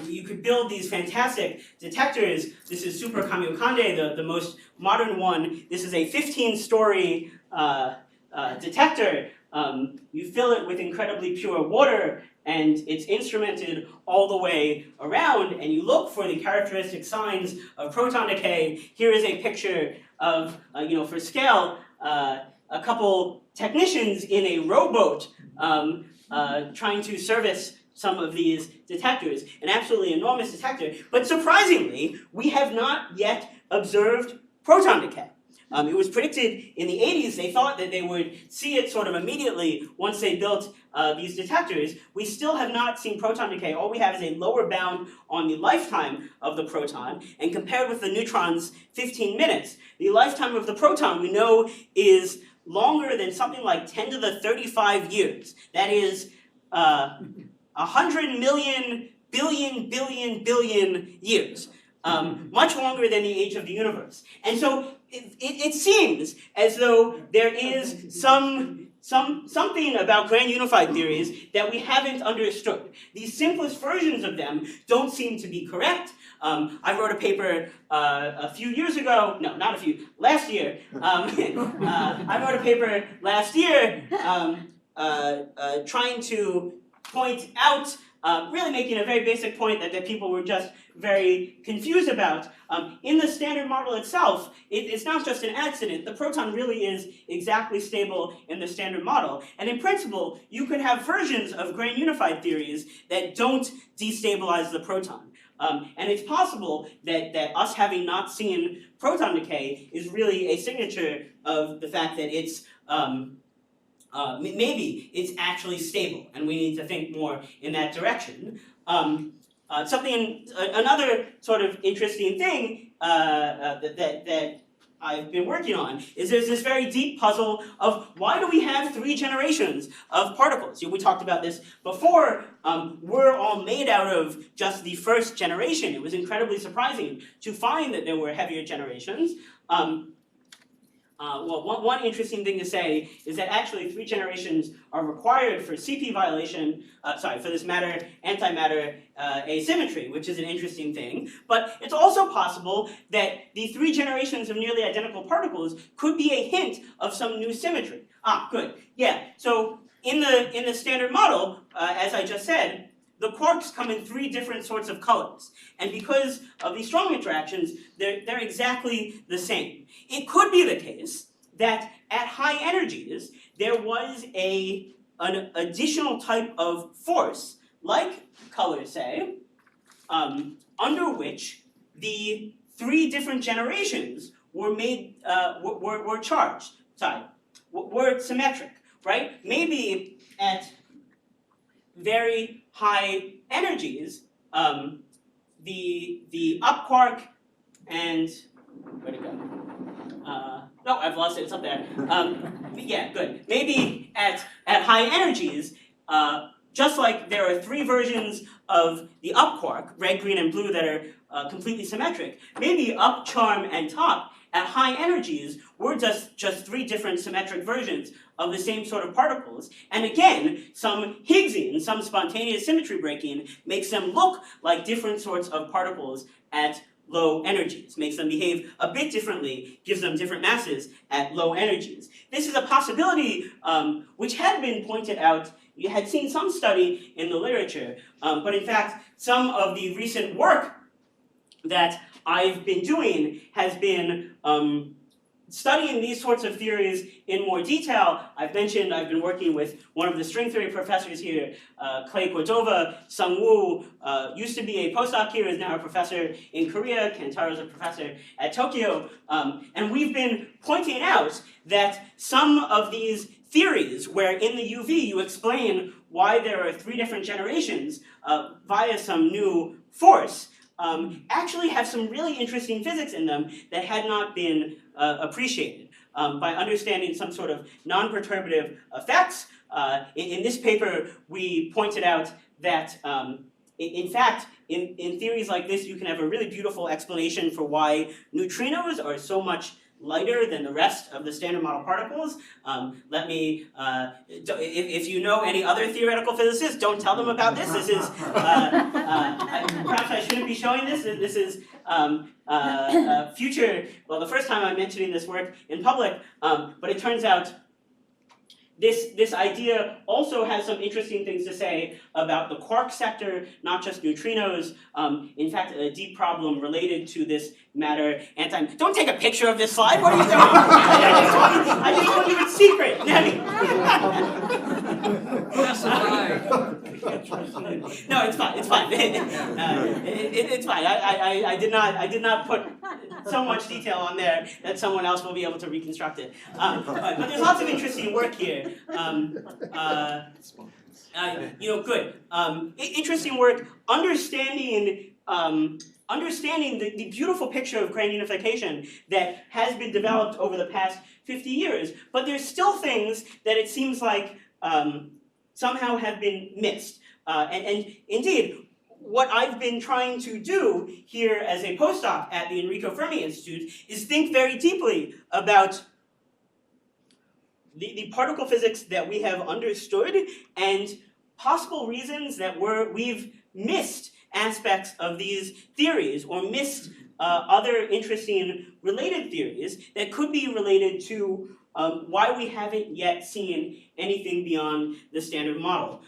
You could build these fantastic detectors. This is Super Kamiokande, the most modern one. This is a 15-story detector. You fill it with incredibly pure water, and it's instrumented all the way around, and you look for the characteristic signs of proton decay. Here is a picture of, for scale, a couple technicians in a rowboat trying to service some of these detectors. An absolutely enormous detector, but surprisingly, we have not yet observed proton decay. It was predicted in the 80s, they thought that they would see it sort of immediately once they built these detectors. We still have not seen proton decay. All we have is a lower bound on the lifetime of the proton, and compared with the neutron's 15 minutes, the lifetime of the proton we know is longer than something like 10 to the 35 years. That is 100 million billion years. Much longer than the age of the universe. And so it seems as though there is something about grand unified theories that we haven't understood. The simplest versions of them don't seem to be correct. I wrote a paper a few years ago, no, not a few, last year. I wrote a paper last year trying to point out, really making a very basic point that people were just very confused about. In the standard model itself, it's not just an accident. The proton really is exactly stable in the standard model. And in principle, you could have versions of grand unified theories that don't destabilize the proton. And it's possible that us having not seen proton decay is really a signature of the fact that it's maybe it's actually stable, and we need to think more in that direction. Another sort of interesting thing that I've been working on is there's this very deep puzzle of why do we have 3 generations of particles? We talked about this before. We're all made out of just the first generation. It was incredibly surprising to find that there were heavier generations. One interesting thing to say is that actually 3 generations are required for CP violation, for this matter-antimatter asymmetry, which is an interesting thing. But it's also possible that the 3 generations of nearly identical particles could be a hint of some new symmetry. Good. Yeah, so in the standard model, as I just said, the quarks come in 3 different sorts of colors. And because of these strong interactions, they're exactly the same. It could be the case that at high energies, there was an additional type of force, like colors say, under which the 3 different generations were made, were charged, were symmetric, right? Maybe at very high energies, the up quark and, where'd it go? No, I've lost it, it's up there. Yeah, good. Maybe at high energies, just like there are 3 versions of the up quark, red, green, and blue, that are completely symmetric, maybe up, charm, and top, at high energies, we're just 3 different symmetric versions of the same sort of particles. And again, some Higgsing, some spontaneous symmetry breaking, makes them look like different sorts of particles at low energies, makes them behave a bit differently, gives them different masses at low energies. This is a possibility which had been pointed out. You had seen some study in the literature, but in fact, some of the recent work that I've been doing has been studying these sorts of theories in more detail. I've mentioned I've been working with one of the string theory professors here, Clay Cordova. Sung Woo used to be a postdoc here, is now a professor in Korea. Kentaro is a professor at Tokyo. And we've been pointing out that some of these theories, where in the UV you explain why there are 3 different generations via some new force, actually have some really interesting physics in them that had not been appreciated. By understanding some sort of non-perturbative effects, in this paper we pointed out that in fact, in theories like this, you can have a really beautiful explanation for why neutrinos are so much lighter than the rest of the standard model particles. Let me, if you know any other theoretical physicists, don't tell them about this. This is, perhaps I shouldn't be showing this. This is future, well, the first time I'm mentioning this work in public, but it turns out this idea also has some interesting things to say about the quark sector, not just neutrinos. In fact, a deep problem related to this matter. Don't take a picture of this slide. What are you doing? I just told you it's secret. No, it's fine. It's fine. It's fine. I did not put so much detail on there that someone else will be able to reconstruct it. But there's lots of interesting work here. Good. Interesting work understanding the beautiful picture of grand unification that has been developed over the past 50 years. But there's still things that it seems like somehow have been missed. And indeed, what I've been trying to do here as a postdoc at the Enrico Fermi Institute is think very deeply about the particle physics that we have understood and possible reasons that we've missed aspects of these theories or missed other interesting related theories that could be related to why we haven't yet seen anything beyond the standard model.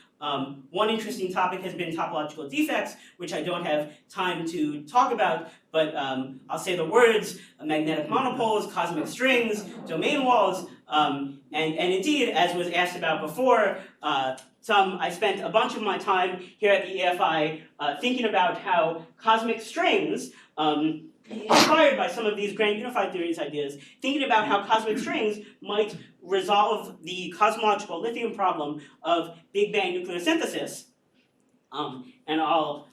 One interesting topic has been topological defects, which I don't have time to talk about, but I'll say the words: magnetic monopoles, cosmic strings, domain walls, and indeed, as was asked about before, I spent a bunch of my time here at the EFI thinking about how cosmic strings, inspired by some of these grand unified theories ideas, thinking about how cosmic strings might resolve the cosmological lithium problem of Big Bang nuclear synthesis. And I'll,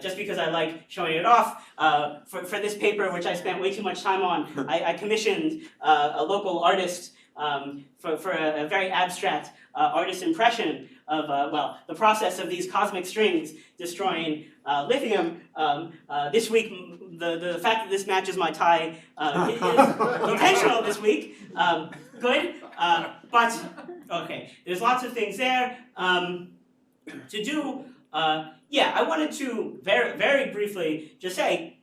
just because I like showing it off, for this paper, which I spent way too much time on, I commissioned a local artist for a very abstract artist impression of, the process of these cosmic strings destroying lithium. This week, the fact that this matches my tie is intentional this week. Good, but okay, there's lots of things there to do. I wanted to very, very briefly just say,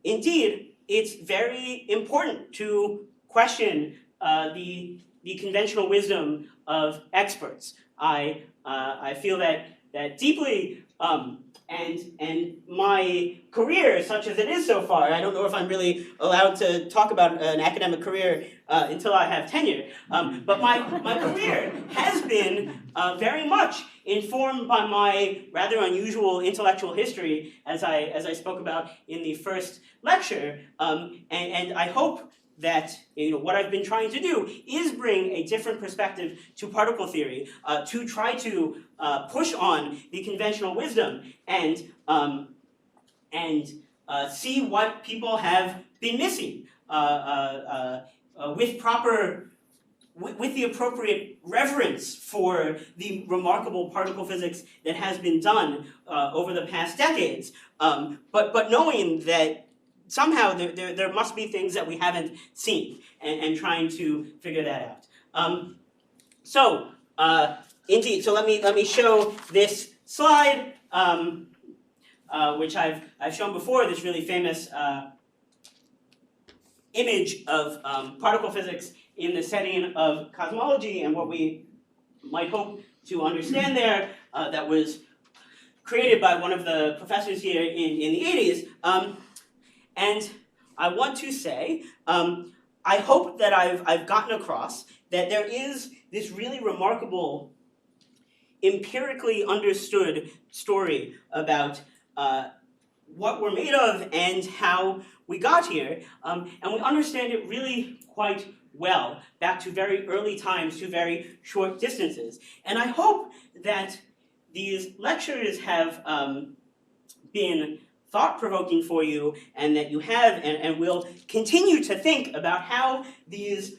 indeed, it's very important to question the conventional wisdom of experts. I feel that deeply, and my career, such as it is so far, I don't know if I'm really allowed to talk about an academic career until I have tenure, but my career has been very much informed by my rather unusual intellectual history, as I spoke about in the first lecture, and I hope that what I've been trying to do is bring a different perspective to particle theory, to try to push on the conventional wisdom and see what people have been missing with the appropriate reverence for the remarkable particle physics that has been done over the past decades, but knowing that somehow there must be things that we haven't seen, and trying to figure that out. Indeed, so let me show this slide. which I've shown before, this really famous image of particle physics in the setting of cosmology and what we might hope to understand there, that was created by one of the professors here in the 80s. And I want to say, I hope that I've gotten across that there is this really remarkable, empirically understood story about what we're made of and how we got here, and we understand it really quite well, back to very early times, to very short distances. And I hope that these lectures have been thought-provoking for you, and that you have and will continue to think about how these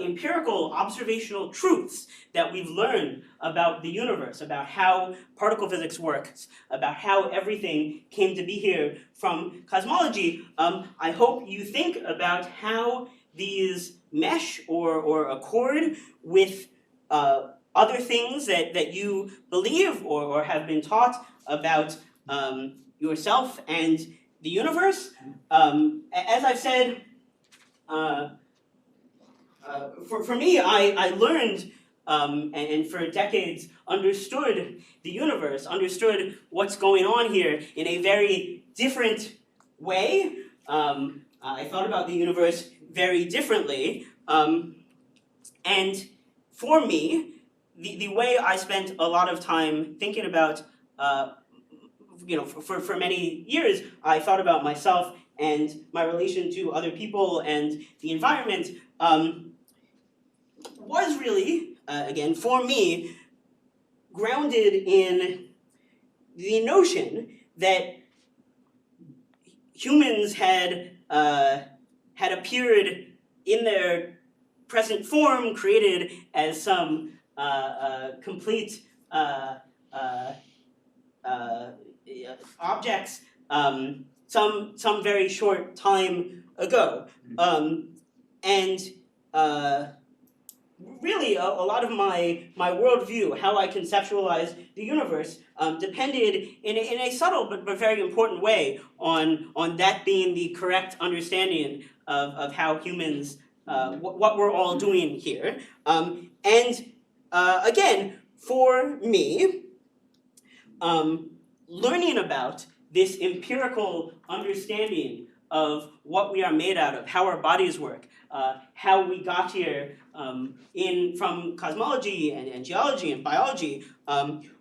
empirical observational truths that we've learned about the universe, about how particle physics works, about how everything came to be here from cosmology, I hope you think about how these mesh or accord with other things that you believe or have been taught about yourself and the universe. As I've said, for me, I learned and for decades understood the universe, understood what's going on here in a very different way. I thought about the universe very differently. And for me, the way I spent a lot of time thinking about, for many years, I thought about myself and my relation to other people and the environment, was really, again, for me, grounded in the notion that humans had appeared in their present form, created as some complete objects some very short time ago. And really, a lot of my worldview, how I conceptualize the universe, depended in a subtle but very important way on that being the correct understanding of how humans, what we're all doing here. And again, for me, learning about this empirical understanding of what we are made out of, how our bodies work, how we got here from cosmology and geology and biology,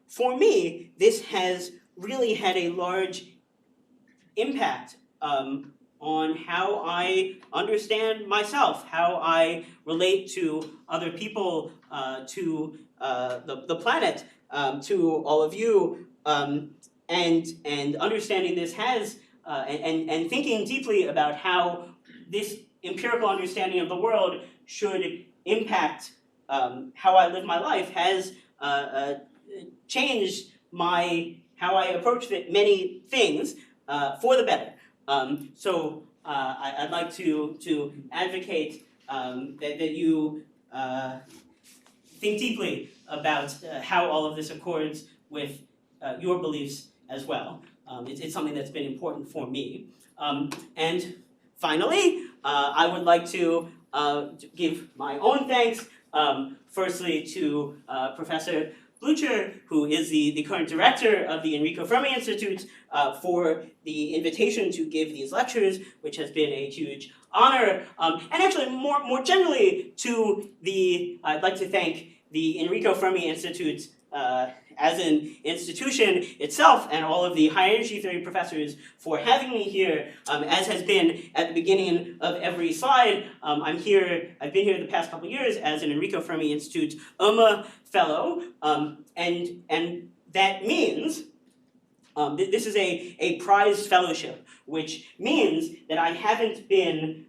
for me, this has really had a large impact on how I understand myself, how I relate to other people, to the planet, to all of you, and understanding this has, and thinking deeply about how this empirical understanding of the world should impact how I live my life has changed how I approach many things for the better. So I'd like to advocate that you think deeply about how all of this accords with your beliefs as well. It's something that's been important for me. And finally, I would like to give my own thanks, firstly to Professor Blucher, who is the current director of the Enrico Fermi Institute, for the invitation to give these lectures, which has been a huge honor. And actually, more generally, I'd like to thank the Enrico Fermi Institute as an institution itself, and all of the high energy theory professors for having me here. As has been at the beginning of every slide, I've been here the past couple years as an Enrico Fermi Institute UMA fellow, and that means this is a prized fellowship, which means that I haven't been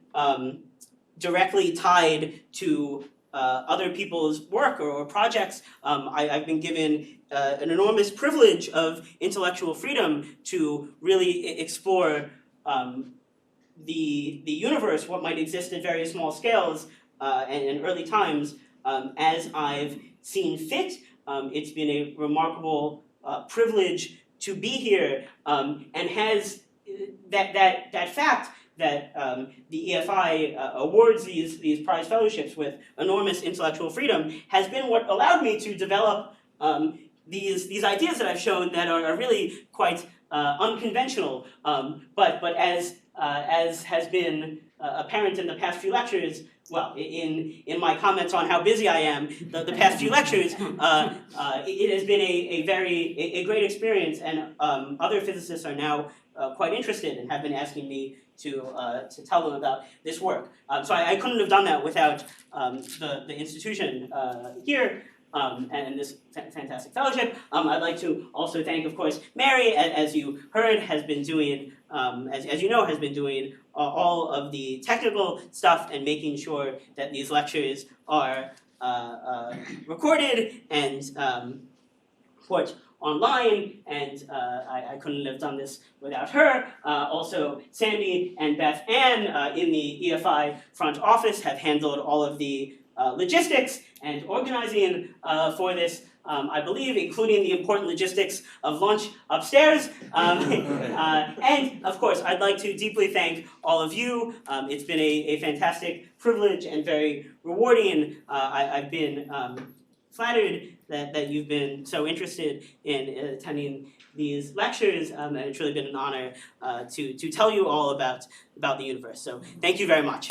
directly tied to other people's work or projects. I've been given an enormous privilege of intellectual freedom to really explore the universe, what might exist at very small scales and early times, as I've seen fit. It's been a remarkable privilege to be here and has that fact that the EFI awards these prize fellowships with enormous intellectual freedom has been what allowed me to develop these ideas that I've shown that are really quite unconventional, but as has been apparent in the past few lectures, well, in my comments on how busy I am, the past few lectures, it has been a great experience, and other physicists are now quite interested and have been asking me to tell them about this work. So I couldn't have done that without the institution here. And this fantastic fellowship. I'd like to also thank, of course, Mary, as you heard, has been doing, as you know, has been doing all of the technical stuff and making sure that these lectures are recorded and put online, and I couldn't have done this without her. Also, Sandy and Beth Ann in the EFI front office have handled all of the logistics and organizing for this, I believe, including the important logistics of lunch upstairs. And, of course, I'd like to deeply thank all of you. It's been a fantastic privilege and very rewarding. I've been flattered that you've been so interested in attending these lectures, and it's really been an honor to tell you all about the universe. So thank you very much.